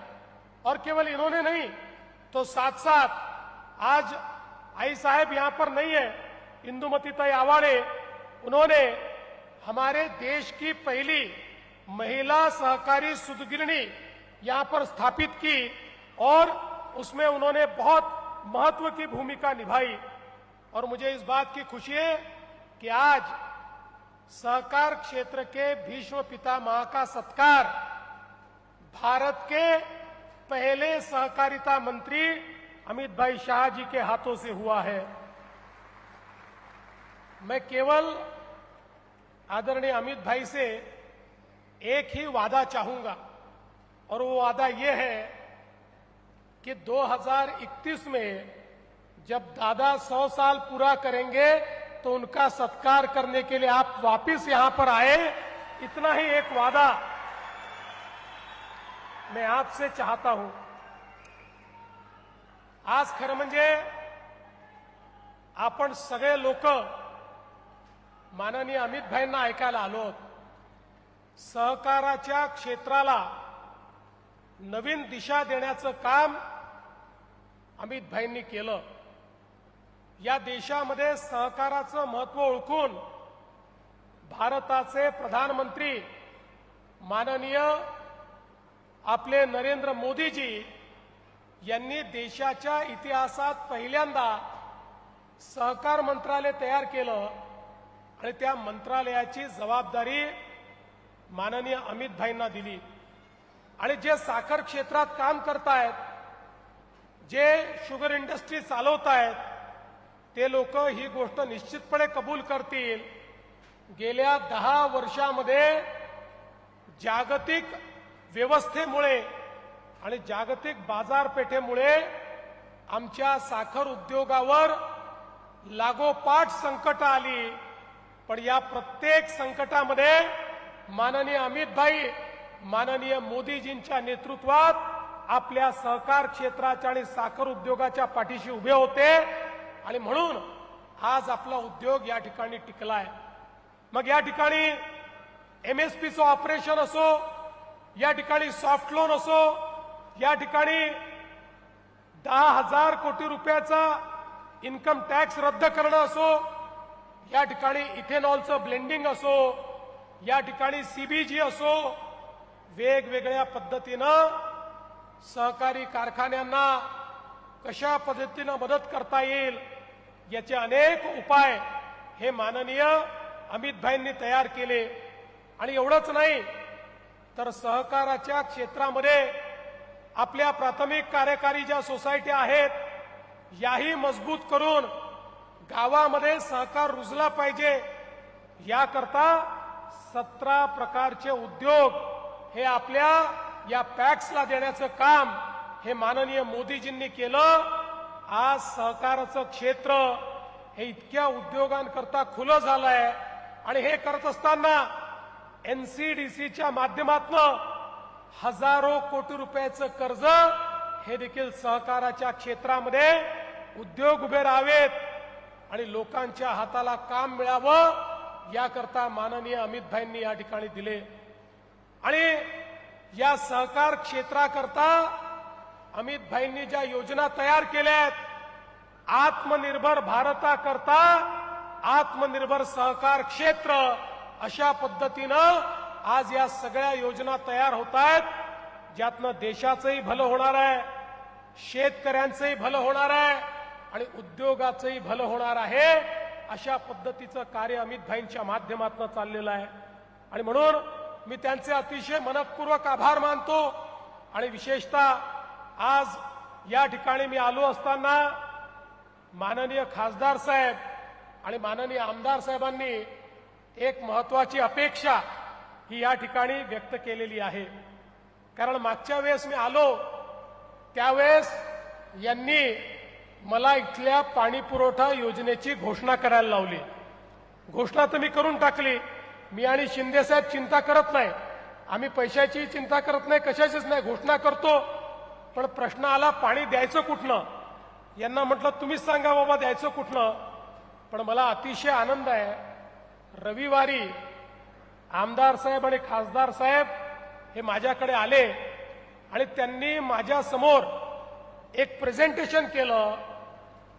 और केवल इन्होंने नहीं तो साथ साथ आज आई साहब यहां पर नहीं है, इंदुमती ताई आवाडे, उन्होंने हमारे देश की पहली महिला सहकारी सुदगिरणी यहां पर स्थापित की और उसमें उन्होंने बहुत महत्व की भूमिका निभाई. और मुझे इस बात की खुशी है कि आज सहकार क्षेत्र के भीष्म पितामह का सत्कार भारत के पहले सहकारिता मंत्री अमित भाई शाह जी के हाथों से हुआ है. मैं केवल आदरणीय अमित भाई से एक ही वादा चाहूंगा और वो वादा ये है कि 2031 में जब दादा 100 साल पूरा करेंगे तो उनका सत्कार करने के लिए आप वापस यहां पर आए. इतना ही एक वादा मैं आपसे चाहता हूं. आज खरं म्हणजे आपण सगळे लोक माननीय अमित भाईंना ऐकायला आलो. सहकाराच्या क्षेत्राला नवीन दिशा देण्याचं काम अमित भाईंनी केलं. या देशामध्ये सहकाराचं महत्त्व ओळखून भारताचे प्रधानमंत्री माननीय आपले नरेंद्र मोदीजी यांनी देशाच्या इतिहासात पहिल्यांदा सहकार मंत्रालय तयार केलं आणि त्या मंत्रालयाची जबाबदारी माननीय अमित भाईंना दिली. आणि जे साखर क्षेत्रात काम करतायत, जे शुगर इंडस्ट्री चालवतायत, ते लोक ही गोष्ट निश्चितपणे कबूल करतील. गेल्या 10 वर्षामध्ये जागतिक व्यवस्थेमुळे आणि जागतिक बाजारपेठेमुळे आमच्या साखर उद्योगावर लागोपाठ संकट आली. पण या प्रत्येक संकटामध्ये माननीय अमित भाई, माननीय मोदीजींच्या नेतृत्वात आपल्या सहकार क्षेत्राच्या आणि साखर उद्योगाच्या पाठीशी उभे होते आणि म्हणून आज आपला उद्योग या ठिकाणी टिकलाय. मग या ठिकाणी MSPचं ऑपरेशन असो, या ठिकाणी सॉफ्ट लोन असो, या ठिकाणी 10,000 कोटी रुपयाचा इन्कम टॅक्स रद्द करणं असो, या ठिकाणी इथेनॉलचं ब्लेंडिंग असो, या ठिकाणी CBG असो, वेगवेगळ्या पद्धतीनं सहकारी कारखान्यांना कशा पद्धतीनं मदत करता येईल याचे अनेक उपाय हे माननीय अमितभाईंनी तयार केले. आणि एवढंच नाही तर सहकाराच्या क्षेत्रामध्ये आपल्या प्राथमिक कार्यकारी ज्या सोसायट्या आहेत याही मजबूत करून गावामध्ये सहकार रुजला पाहिजे याकरता 17 प्रकारचे उद्योग हे आपल्या या पॅक्सला देण्याचं काम हे माननीय मोदीजींनी केलं. आज सहकाराचं क्षेत्र हे इतक्या उद्योगांकरता खुलं झालंय आणि हे करत असताना NCDCच्या माध्यमातून हजारो कोटी रुपयाचं कर्ज हे देखील सहकाराच्या क्षेत्रामध्ये उद्योग उभे राहावेत आणि लोकांच्या हाताला काम मिळावं याकरता माननीय अमितभाईंनी या ठिकाणी दिले. आणि या सहकार क्षेत्राकरता अमितभाईंनी ज्या योजना तयार केल्या आहेत, आत्मनिर्भर भारताकरता आत्मनिर्भर सहकार क्षेत्र अशा पद्धतीनं आज या सगळ्या योजना तयार होत आहेत, ज्यातनं देशाचंही भलं होणार आहे, शेतकऱ्यांचंही भलं होणार आहे आणि उद्योगाचंही भलं होणार आहे. अशा पद्धतीचं कार्य अमितभाईंच्या माध्यमातून चाललेलं आहे. आणि म्हणून मी त्यांचे अतिशय मनपूर्वक आभार मानतो. आणि विशेषतः आज या ठिकाणी मी आलो असताना माननीय खासदार साहेब आणि माननीय आमदार साहेबांनी एक महत्वाची अपेक्षा ही या ठिकाणी व्यक्त केलेली आहे. कारण मागच्या वेळेस मी आलो त्यावेळेस यांनी मला इथल्या पाणी पुरवठा योजनेची घोषणा करायला लावली. घोषणा तर मी करून टाकली. मी आणि शिंदे साहेब चिंता करत नाही, आम्ही पैशाची चिंता करत नाही, कशाचीच नाही, घोषणा करतो. पण प्रश्न आला पाणी द्यायचं कुठनं. यांना म्हटलं तुम्हीच सांगा बाबा द्यायचं कुठनं. पण मला अतिशय आनंद आहे, रविवारी आमदार साहेब आणि खासदार साहेब हे माझ्याकडे आले आणि त्यांनी माझ्या समोर एक प्रेझेंटेशन केलं.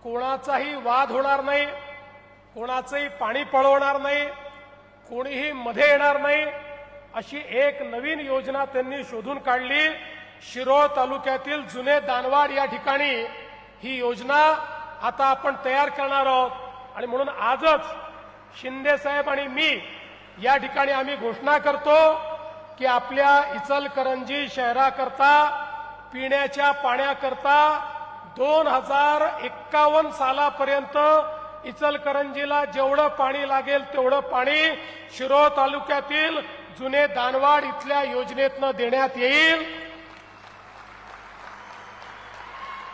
कोणाचाही वाद होणार नाही, कोणाचंही पाणी पळवणार नाही, कोणीही मध्ये येणार नाही, अशी एक नवीन योजना त्यांनी शोधून काढली. शिरोळ तालुक्यातील जुने दानवाड या ठिकाणी ही योजना आता आपण तयार करणार आहोत. आणि म्हणून आजच शिंदे साहेब आणि मी या ठिकाणी आम्ही घोषणा करतो की आपल्या इचलकरंजी शहराकरता पिण्याच्या पाण्याकरता 2051 सालापर्यंत इचलकरंजीला जेवढं पाणी लागेल तेवढं पाणी शिरोळ तालुक्यातील जुने दानवाड इथल्या योजनेतनं देण्यात येईल.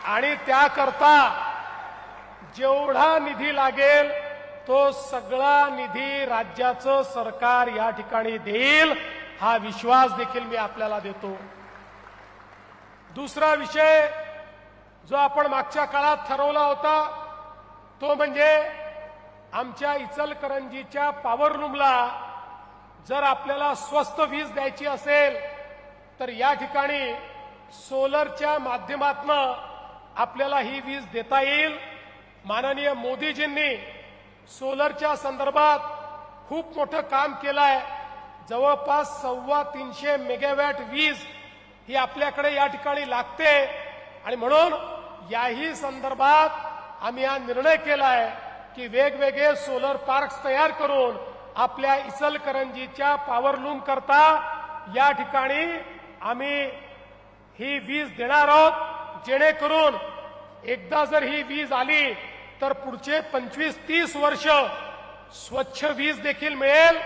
आणि त्याकरता जेवढा निधी लागेल तो सगळा निधी राज्याचं सरकार या ठिकाणी देईल, हा विश्वास देखील मी आपल्याला देतो. दुसरा विषय जो आपण मागच्या काळात ठरवला होता तो म्हणजे आमच्या इचलकरंजीच्या पॉवरलूमला जर आपल्याला स्वस्त वीज द्यायची असेल तर या ठिकाणी सोलरच्या माध्यमातून आपल्याला ही वीज देता येईल. माननीय मोदीजींनी सोलरच्या संदर्भात खूप मोठं काम केलं आहे. जवळपास 350 मेगावॅट वीज ही आपल्याकडे या ठिकाणी लागते. आणि म्हणून याही संदर्भात आम्ही हा निर्णय केला आहे की वेगवेगळे सोलर पार्क्स तयार करून आपल्या इचलकरंजीच्या पॉवरलूम करता या ठिकाणी आम्ही ही वीज देणार आहोत, जेणेकरून एकदा जर ही वीज आली तर पुढचे 25-30 वर्ष स्वच्छ वीज देखील मिळेल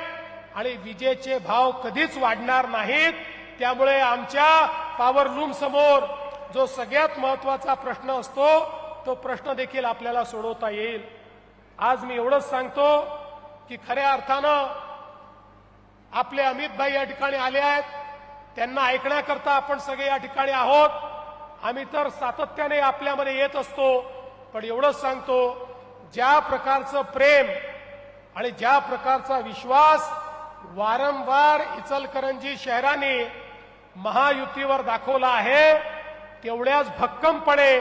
आणि विजेचे भाव कधीच वाढणार नाहीत. त्यामुळे आमच्या पॉवरलूम समोर जो सगळ्यात महत्वाचा प्रश्न असतो तो प्रश्न देखील आपल्याला सोडवता येईल. आज मी एवढंच सांगतो की खऱ्या अर्थानं आपले अमितभाई या ठिकाणी आले आहेत, त्यांना ऐकण्याकरता आपण सगळे या ठिकाणी आहोत. आम्ही तर सातत्याने आपल्यामध्ये येत असतो. पण एवढंच सांगतो, ज्या प्रकारचं प्रेम आणि ज्या प्रकारचा विश्वास वारंवार इचलकरंजी शहराने महायुतीवर दाखवला आहे, तेवढ्याच भक्कमपणे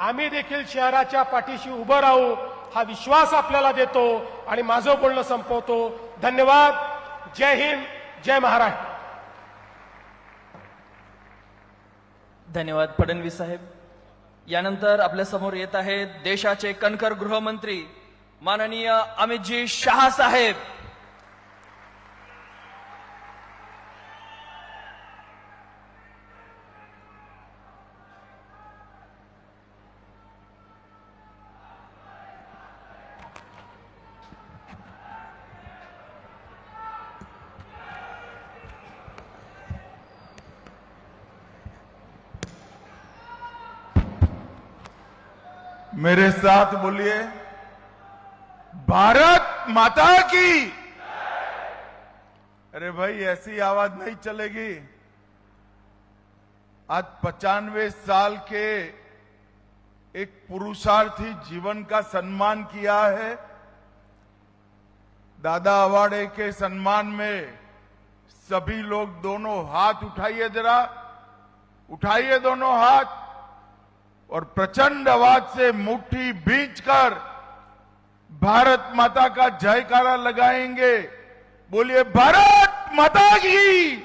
आम्ही देखील शहराच्या पाठीशी उभं राहू, हा विश्वास आपल्याला देतो आणि माझं बोलणं संपवतो. धन्यवाद. जय हिंद, जय महाराष्ट्र. धन्यवाद फडणवीस साहेब. यानंतर आपल्या समोर येत आहेत देशाचे कणखर गृहमंत्री माननीय अमितजी शहा साहेब. मेरे साथ बोलिए, भारत माता की. अरे भाई, ऐसी आवाज नहीं चलेगी. आज 95 साल के एक पुरुषार्थी जीवन का सम्मान किया है. दादा अवार्डे के सम्मान में सभी लोग दोनों हाथ उठाइए, जरा उठाइए दोनों हाथ और प्रचंड आवाज से मुट्ठी भींचकर भारत माता का जयकारा लगाएंगे. बोलिए, भारत माता की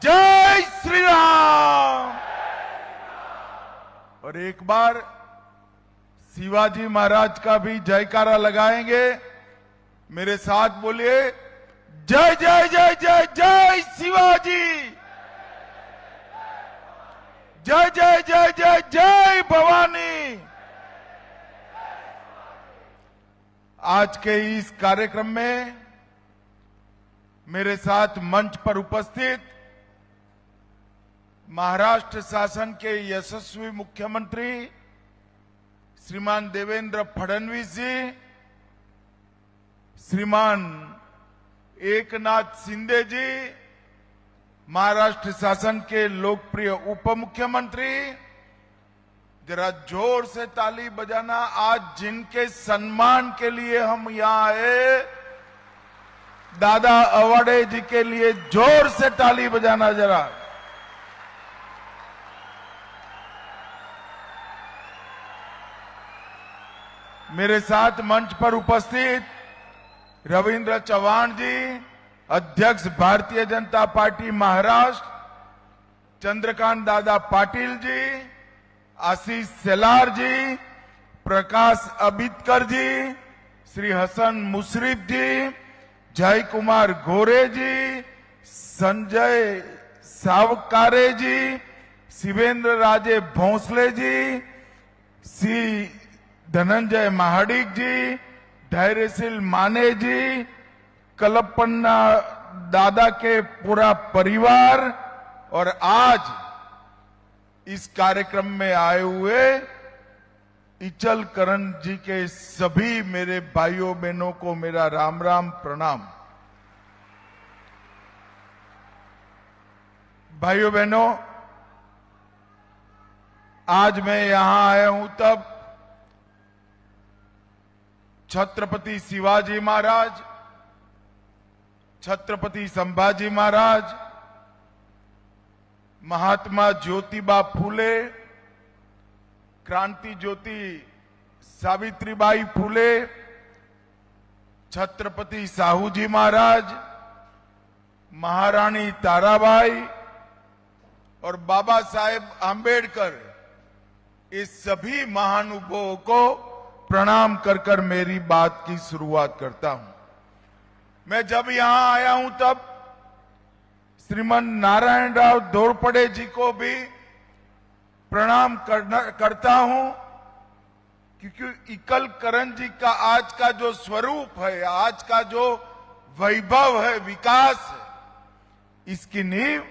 जय श्री राम. और एक बार शिवाजी महाराज का भी जयकारा लगाएंगे. मेरे साथ बोलिए, जय जय जय जय जय शिवाजी, जय जय जय जय जय भवानी. आज के इस कार्यक्रम में मेरे साथ मंच पर उपस्थित महाराष्ट्र शासन के यशस्वी मुख्यमंत्री श्रीमान देवेंद्र फडणवीस जी, श्रीमान एकनाथ शिंदे जी, महाराष्ट्र शासन के लोकप्रिय उप मुख्यमंत्री, जरा जोर से ताली बजाना. आज जिनके सम्मान के लिए हम यहां आए, दादा अवार्डे जी के लिए जोर से ताली बजाना जरा. मेरे साथ मंच पर उपस्थित रविंद्र चौहान जी, अध्यक्ष भारतीय जनता पार्टी महाराष्ट्र, चंद्रकांत दादा पाटिल जी, आशीष सेलार जी, प्रकाश अबितकर जी, श्री हसन मुशरीफ जी, जय कुमार गोरे जी, संजय सावकारे जी, शिवेंद्र राजे भोंसले जी, श्री धनंजय महाडिक जी, धैर्यशील माने जी, कलपन्ना दादा के पूरा परिवार और आज इस कार्यक्रम में आए हुए इचलकरंजी जी के सभी मेरे भाइयों बहनों को मेरा राम राम प्रणाम. भाइयों बहनों, आज मैं यहां आया हूं तब छत्रपति शिवाजी महाराज, छत्रपति संभाजी महाराज, महात्मा ज्योतिबा फूले, क्रांति ज्योति सावित्रीबाई फूले, छत्रपति साहूजी महाराज, महारानी ताराबाई और बाबा साहेब आंबेडकर, इस सभी महानुभावों को प्रणाम कर कर मेरी बात की शुरुआत करता हूं. मैं जब यहां आया हूं तब श्रीमान नारायण राव घोरपड़े जी को भी प्रणाम करता हूं, क्योंकि इचलकरंजी का आज का जो स्वरूप है, आज का जो वैभव है, विकास है, इसकी नींव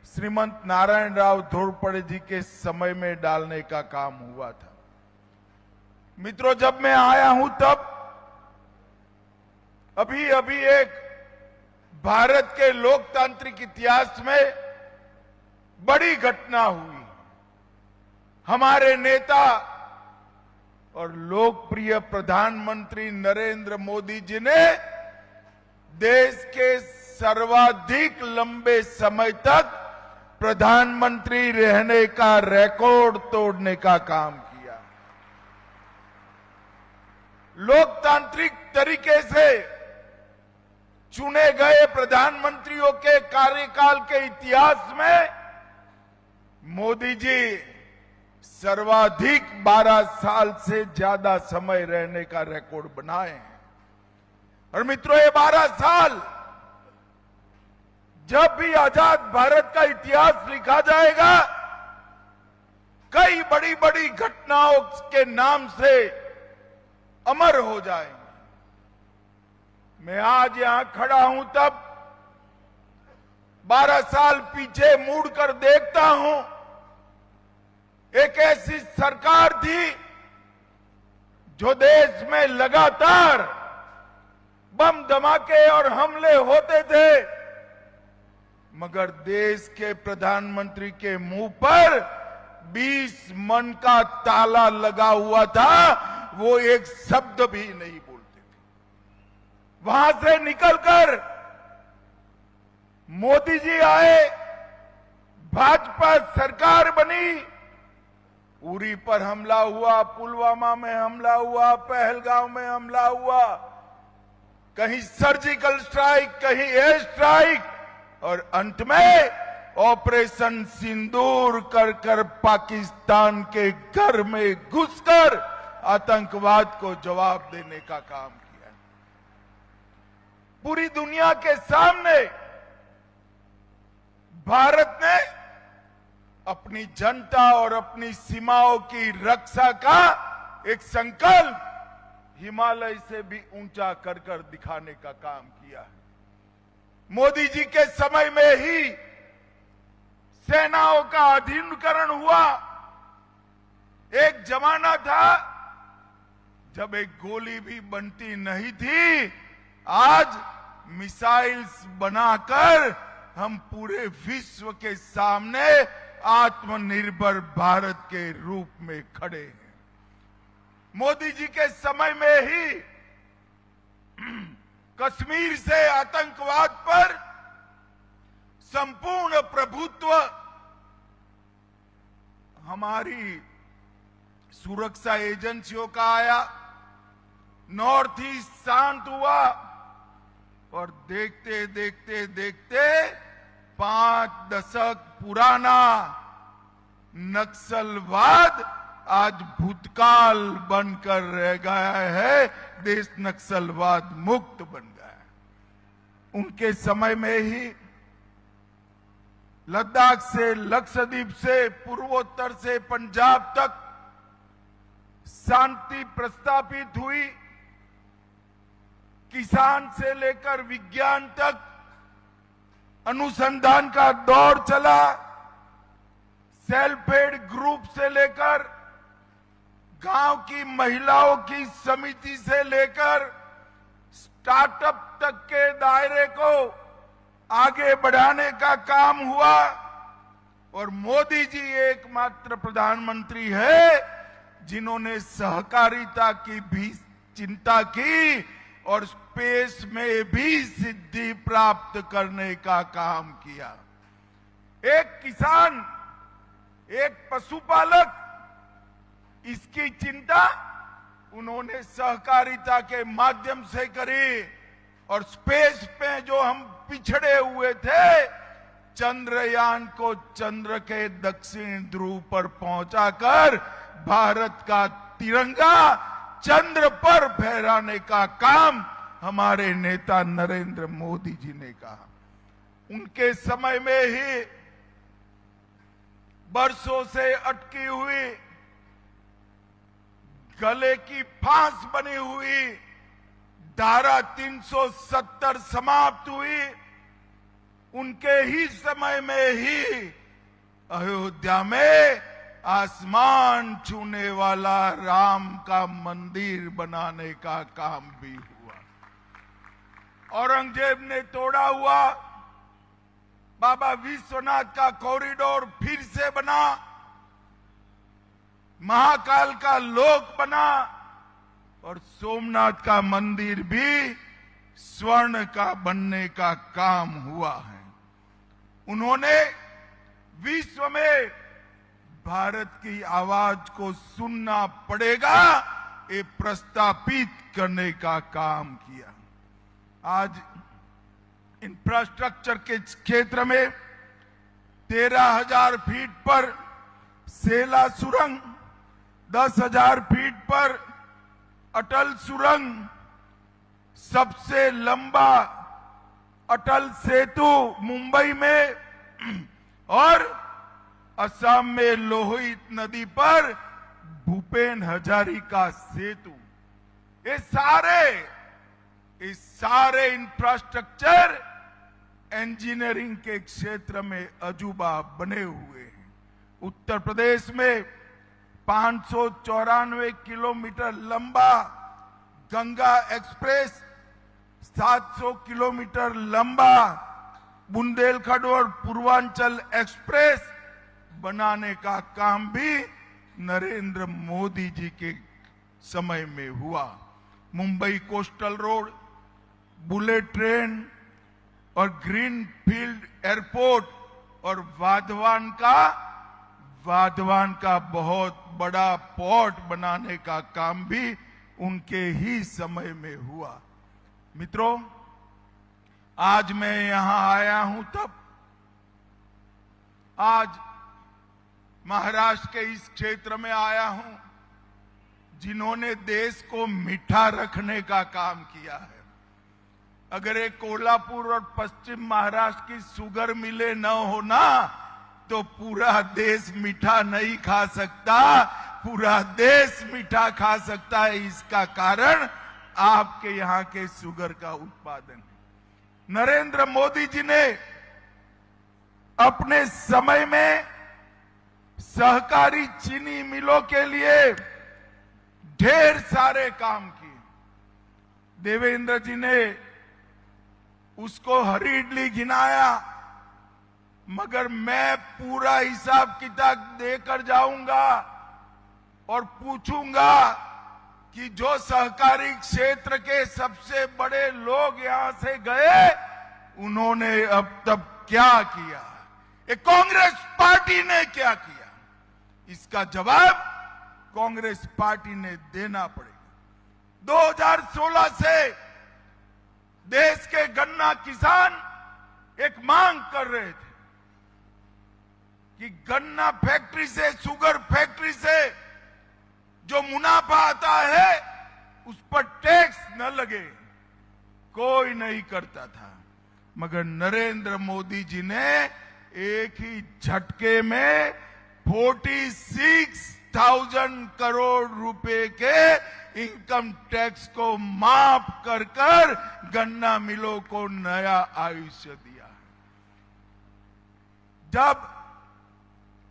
श्रीमंत नारायण राव घोरपड़े जी के समय में डालने का काम हुआ था. मित्रों, जब मैं आया हूं तब अभी अभी एक भारत के लोकतांत्रिक इतिहास में बड़ी घटना हुई. हमारे नेता और लोकप्रिय प्रधानमंत्री नरेंद्र मोदी जी ने देश के सर्वाधिक लंबे समय तक प्रधानमंत्री रहने का रिकॉर्ड तोड़ने का काम किया। लोकतांत्रिक तरीके से चुने गए प्रधानमंत्रियों के कार्यकाल के इतिहास में मोदी जी सर्वाधिक 12 साल से ज्यादा समय रहने का रिकॉर्ड बनाए हैं। और मित्रों, ये 12 साल जब भी आजाद भारत का इतिहास लिखा जाएगा, कई बड़ी बड़ी घटनाओं के नाम से अमर हो जाएंगे। मैं आज यहां खड़ा हूं तब 12 साल पीछे मुड़कर देखता हूं, एक ऐसी सरकार थी जो देश में लगातार बम धमाके और हमले होते थे, मगर देश के प्रधानमंत्री के मुंह पर 20 मन का ताला लगा हुआ था, वो एक शब्द भी नहीं बोलते थे। वहां से निकलकर मोदी जी आए, भाजपा सरकार बनी, उरी पर हमला हुआ, पुलवामा में हमला हुआ, पहलगांव में हमला हुआ, कहीं सर्जिकल स्ट्राइक, कहीं एयर स्ट्राइक, और अंत में ऑपरेशन सिंदूर कर पाकिस्तान के घर में घुसकर आतंकवाद को जवाब देने का काम किया। पूरी दुनिया के सामने भारत ने अपनी जनता और अपनी सीमाओं की रक्षा का एक संकल्प हिमालय से भी ऊंचा कर दिखाने का काम किया है। मोदी जी के समय में ही सेनाओं का आधुनिकीकरण हुआ। एक जमाना था जब एक गोली भी बनती नहीं थी, आज मिसाइल्स बनाकर हम पूरे विश्व के सामने आत्मनिर्भर भारत के रूप में खड़े हैं। मोदी जी के समय में ही कश्मीर से आतंकवाद पर संपूर्ण प्रभुत्व हमारी सुरक्षा एजेंसियों का आया, नॉर्थ ईस्ट शांत हुआ, और देखते देखते देखते 5 दशक पुराना नक्सलवाद आज भूतकाल बनकर रह गया है, देश नक्सलवाद मुक्त बन गया है। उनके समय में ही लद्दाख से, लक्षद्वीप से, पूर्वोत्तर से पंजाब तक शांति प्रस्तापित हुई। किसान से लेकर विज्ञान तक अनुसंधान का दौर चला। सेल्फ हेल्प ग्रुप से लेकर गांव की महिलाओं की समिति से लेकर स्टार्टअप तक के दायरे को आगे बढ़ाने का काम हुआ। और मोदी जी एकमात्र प्रधानमंत्री है जिन्होंने सहकारिता की भी चिंता की और स्पेस में भी सिद्धि प्राप्त करने का काम किया। एक किसान, एक पशुपालक, इसकी चिंता उन्होंने सहकारिता के माध्यम से करी। और स्पेस पे जो हम पिछड़े हुए थे, चंद्रयान को चंद्र के दक्षिण ध्रुव पर पहुंचाकर भारत का तिरंगा चंद्र पर फहराने का काम हमारे नेता नरेंद्र मोदी जी ने कहा। उनके समय में ही बरसों से अटकी हुई, गले की फांस बनी हुई धारा 370 समाप्त हुई। उनके ही समय में ही अयोध्या में आसमान छूने वाला राम का मंदिर बनाने का काम भी हुआ। औरंगजेब ने तोड़ा हुआ बाबा विश्वनाथ का कॉरिडोर फिर से बना। महाकाल का लोक बना और सोमनाथ का मंदिर भी स्वर्ण का बनने का काम हुआ है। उन्होंने विश्व में भारत की आवाज को सुनना पड़ेगा ये प्रस्तापित करने का काम किया। आज इंफ्रास्ट्रक्चर के क्षेत्र में 13,000 फीट पर सेला सुरंग, 10,000 फीट पर अटल सुरंग, सबसे लंबा अटल सेतु मुंबई में और असम में लोहित नदी पर भूपेन हजारिका सेतु, ये सारे इंफ्रास्ट्रक्चर इंजीनियरिंग के क्षेत्र में अजूबा बने हुए हैं। उत्तर प्रदेश में 594 किलोमीटर लंबा गंगा एक्सप्रेस, 700 किलोमीटर लंबा बुंदेलखंड और पूर्वांचल एक्सप्रेस बनाने का काम भी नरेंद्र मोदी जी के समय में हुआ। Mumbai coastal road, bullet train और ग्रीन फील्ड एयरपोर्ट और वाधवान का बहुत बड़ा पोर्ट बनाने का काम भी उनके ही समय में हुआ। मित्रों, आज मैं यहां आया हूं तब आज महाराष्ट्र के इस क्षेत्र में आया हूं जिन्होंने देश को मीठा रखने का काम किया है। अगर एक कोल्हापुर और पश्चिम महाराष्ट्र की शुगर मिले न होना तो पूरा देश मीठा नहीं खा सकता, पूरा देश मीठा खा सकता है। इसका कारण आपके यहां के शुगर का उत्पादन है। नरेंद्र मोदी जी ने अपने समय में सहकारी चीनी मिलों के लिए ढेर सारे काम किए। देवेंद्र जी ने उसको हरी इडली गिनाया, मगर मैं पूरा हिसाब किताब देकर जाऊंगा और पूछूंगा कि जो सहकारी क्षेत्र के सबसे बड़े लोग यहां से गए उन्होंने अब तक क्या किया, ये कांग्रेस पार्टी ने क्या किया, इसका जवाब कांग्रेस पार्टी ने देना पड़ेगा। 2016 से देश के गन्ना किसान एक मांग कर रहे थे कि गन्ना फैक्ट्री से, शुगर फैक्ट्री से जो मुनाफा आता है उस पर टैक्स न लगे, कोई नहीं करता था। मगर नरेंद्र मोदी जी ने एक ही झटके में 46,000 करोड़ रुपए के इनकम टैक्स को माफ कर गन्ना मिलों को नया आयुष्य दिया। जब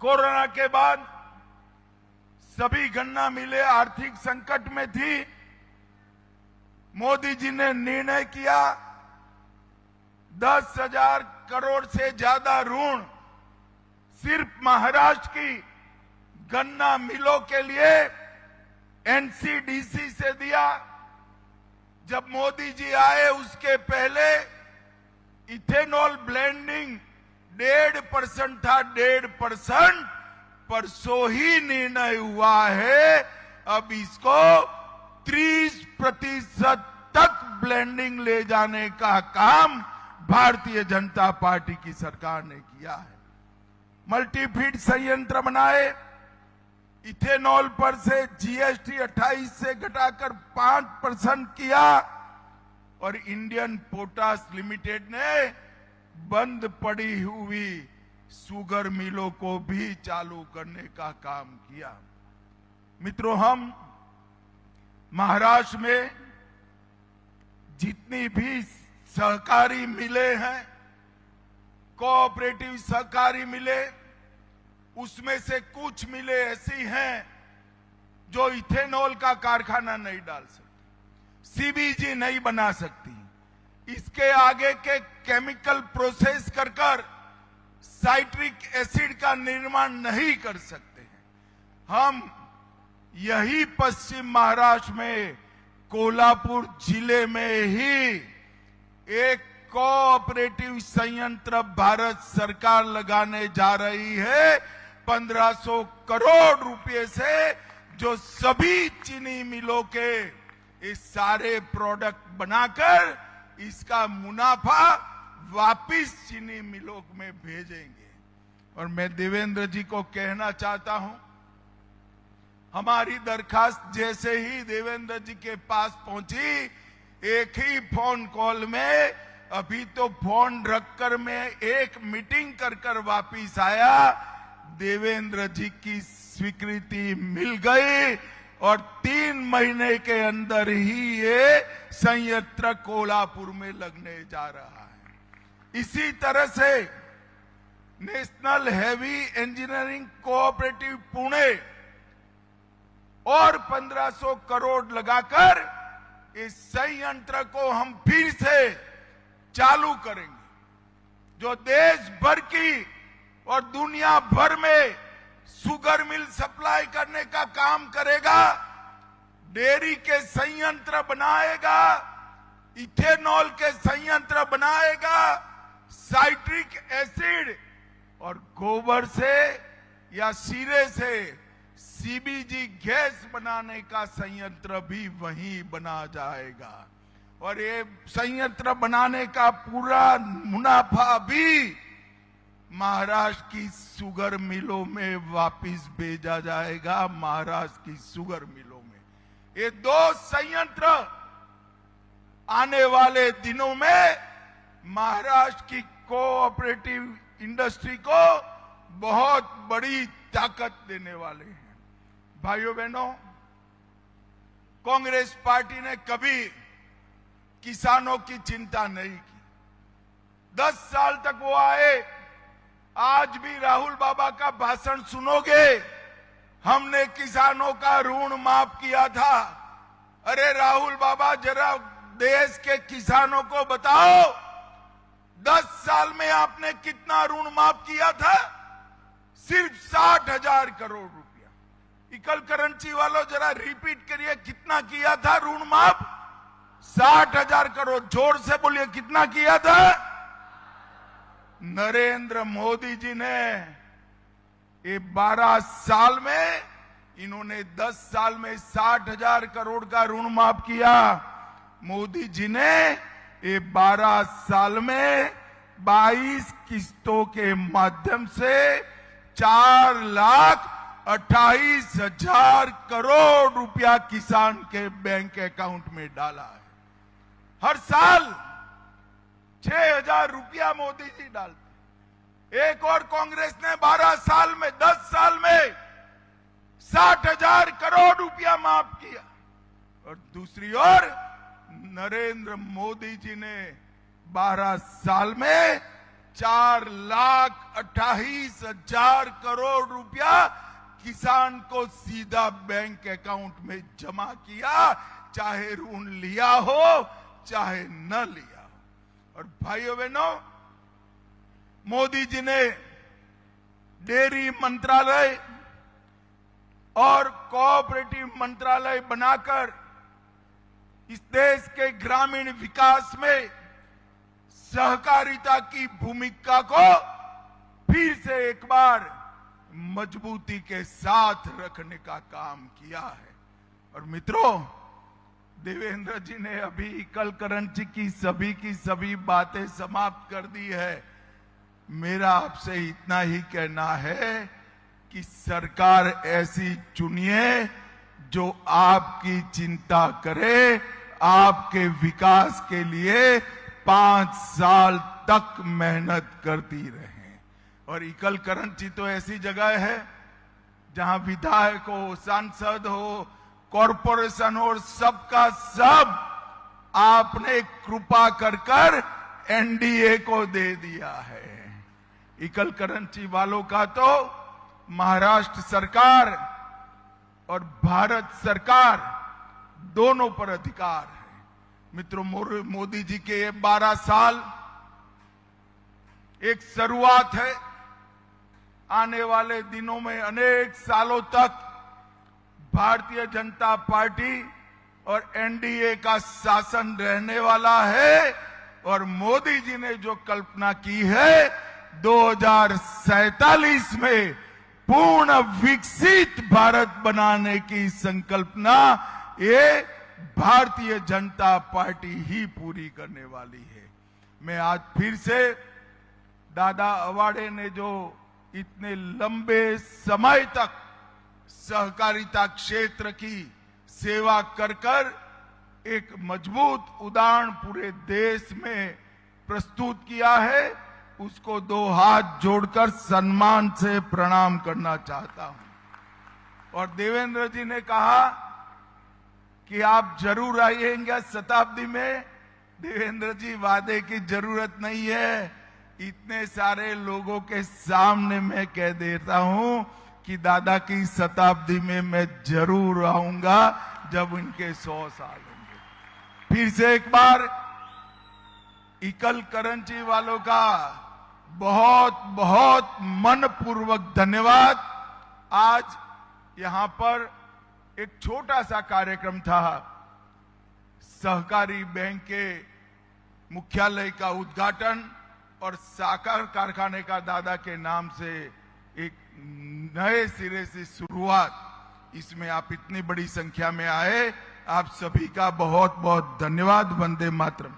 कोरोना के बाद सभी गन्ना मिलें आर्थिक संकट में थी, मोदी जी ने निर्णय किया 10,000 करोड़ से ज्यादा ऋण सिर्फ महाराष्ट्र की गन्ना मिलों के लिए एनसीडीसी से दिया। जब मोदी जी आए उसके पहले इथेनॉल ब्लेंडिंग 1.5% था, 1.5%, परसों ही निर्णय हुआ है अब इसको 30% तक ब्लेंडिंग ले जाने का काम भारतीय जनता पार्टी की सरकार ने किया है। मल्टीफीड संयंत्र बनाए, इथेनॉल पर से जीएसटी 28 से घटाकर 5% किया और इंडियन पोटास लिमिटेड ने बंद पड़ी हुई शुगर मिलों को भी चालू करने का काम किया। मित्रों, हम महाराष्ट्र में जितनी भी सहकारी मिले हैं, कोऑपरेटिव सहकारी मिले, उसमें से कुछ मिले ऐसी हैं जो इथेनॉल का कारखाना नहीं डाल सकती, सीबीजी नहीं बना सकती, इसके आगे के केमिकल प्रोसेस कर साइट्रिक एसिड का निर्माण नहीं कर सकते हैं। हम यही पश्चिम महाराष्ट्र में कोल्हापुर जिले में ही एक कोऑपरेटिव संयंत्र भारत सरकार लगाने जा रही है 1500 करोड़ रुपए से, जो सभी चीनी मिलों के इस सारे प्रोडक्ट बनाकर इसका मुनाफा वापिस चीनी मिलों में भेजेंगे। और मैं देवेंद्र जी को कहना चाहता हूं, हमारी दरखास्त जैसे ही देवेंद्र जी के पास पहुंची, एक ही फोन कॉल में, अभी तो फोन रखकर मैं एक मीटिंग कर वापिस आया, देवेंद्र जी की स्वीकृति मिल गई और 3 महीने के अंदर ही ये संयंत्र कोल्हापुर में लगने जा रहा है। इसी तरह से national heavy engineering cooperative Pune और 1500 करोड़ लगाकर इस संयंत्र को हम फिर से चालू करेंगे, जो देश भर की और दुनिया भर में शुगर मिल सप्लाई करने का काम करेगा, डेयरी के संयंत्र बनाएगा, इथेनॉल के संयंत्र बनाएगा, साइट्रिक एसिड और गोबर से या सीरे से सीबीजी गैस बनाने का संयंत्र भी वहीं बना जाएगा। और ये संयंत्र बनाने का पूरा मुनाफा भी महाराष्ट्र की शुगर मिलों में वापस भेजा जाएगा, महाराष्ट्र की शुगर मिलों में। ये 2 संयंत्र आने वाले दिनों में महाराष्ट्र की कोऑपरेटिव इंडस्ट्री को बहुत बड़ी ताकत देने वाले हैं। भाइयों बहनों, कांग्रेस पार्टी ने कभी किसानों की चिंता नहीं की। 10 साल तक वो आए, आज भी राहुल बाबा का भाषण सुनोगे, हमने किसानों का ऋण माफ किया था। अरे राहुल बाबा, जरा देश के किसानों को बताओ, 10 साल में आपने कितना ऋण माफ किया था? सिर्फ 60,000 करोड़ रुपया। इकल करंसी वालों, जरा रिपीट करिए, कितना किया था ऋण माफ? 60,000 करोड़। जोर से बोलिए, कितना किया था? नरेंद्र मोदी जी ने ये 12 साल में, इन्होंने 10 साल में 60,000 करोड़ का ऋण माफ किया। मोदी जी ने ये 12 साल में 22 किस्तों के माध्यम से 4,28,000 करोड़ रुपया किसान के बैंक अकाउंट में डाला है। हर साल 6,000 रुपया मोदी जी डालते। एक और कांग्रेस ने 12 साल में, 10 साल में 60,000 करोड़ रुपया माफ किया। और दूसरी ओर नरेंद्र मोदी जी ने 12 साल में 4,28,000 करोड़ रुपया किसान को सीधा बैंक अकाउंट में जमा किया, चाहे ऋण लिया हो चाहे न लिया हो। और भाइयों बहनों, मोदी जी ने डेयरी मंत्रालय और कोऑपरेटिव मंत्रालय बनाकर इस देश के ग्रामीण विकास में सहकारिता की भूमिका को फिर से एक बार मजबूती के साथ रखने का काम किया है। और मित्रों, देवेंद्र जी ने अभी कल करंसी की सभी बातें समाप्त कर दी है। मेरा आपसे इतना ही कहना है कि सरकार ऐसी चुनिए जो आपकी चिंता करे, आपके विकास के लिए 5 साल तक मेहनत करती रहे। और इकल करंसी तो ऐसी जगह है जहां विधायक हो, सांसद हो, कॉरपोरेशन हो, सबका सब आपने कृपा कर एनडीए को दे दिया है। इकल करंसी वालों का तो महाराष्ट्र सरकार और भारत सरकार दोनों पर अधिकार है। मित्रों, मोदी जी के ये 12 साल एक शुरुआत है। आने वाले दिनों में अनेक सालों तक भारतीय जनता पार्टी और एनडीए का शासन रहने वाला है और मोदी जी ने जो कल्पना की है 2047 में पूर्ण विकसित भारत बनाने की संकल्पना ये भारतीय जनता पार्टी ही पूरी करने वाली है। मैं आज फिर से दादा अवाड़े ने जो इतने लंबे समय तक सहकारिता क्षेत्र की सेवा कर एक मजबूत उदाहरण पूरे देश में प्रस्तुत किया है, उसको दो हाथ जोड़कर सम्मान से प्रणाम करना चाहता हूं। और देवेंद्र जी ने कहा कि आप जरूर आइएंगे शताब्दी में। देवेंद्र जी, वादे की जरूरत नहीं है, इतने सारे लोगों के सामने मैं कह देता हूं कि दादा की शताब्दी में मैं जरूर आऊंगा जब उनके 100 साल होंगे। फिर से एक बार इकल करंची वालों का बहुत बहुत मनपूर्वक धन्यवाद। आज यहां पर एक छोटा सा कार्यक्रम था, सहकारी बैंक के मुख्यालय का उद्घाटन और साकार कारखाने का दादा के नाम से एक नए सिरे से शुरुआत। इसमें आप इतनी बड़ी संख्या में आए, आप सभी का बहुत बहुत धन्यवाद। वंदे मातरम।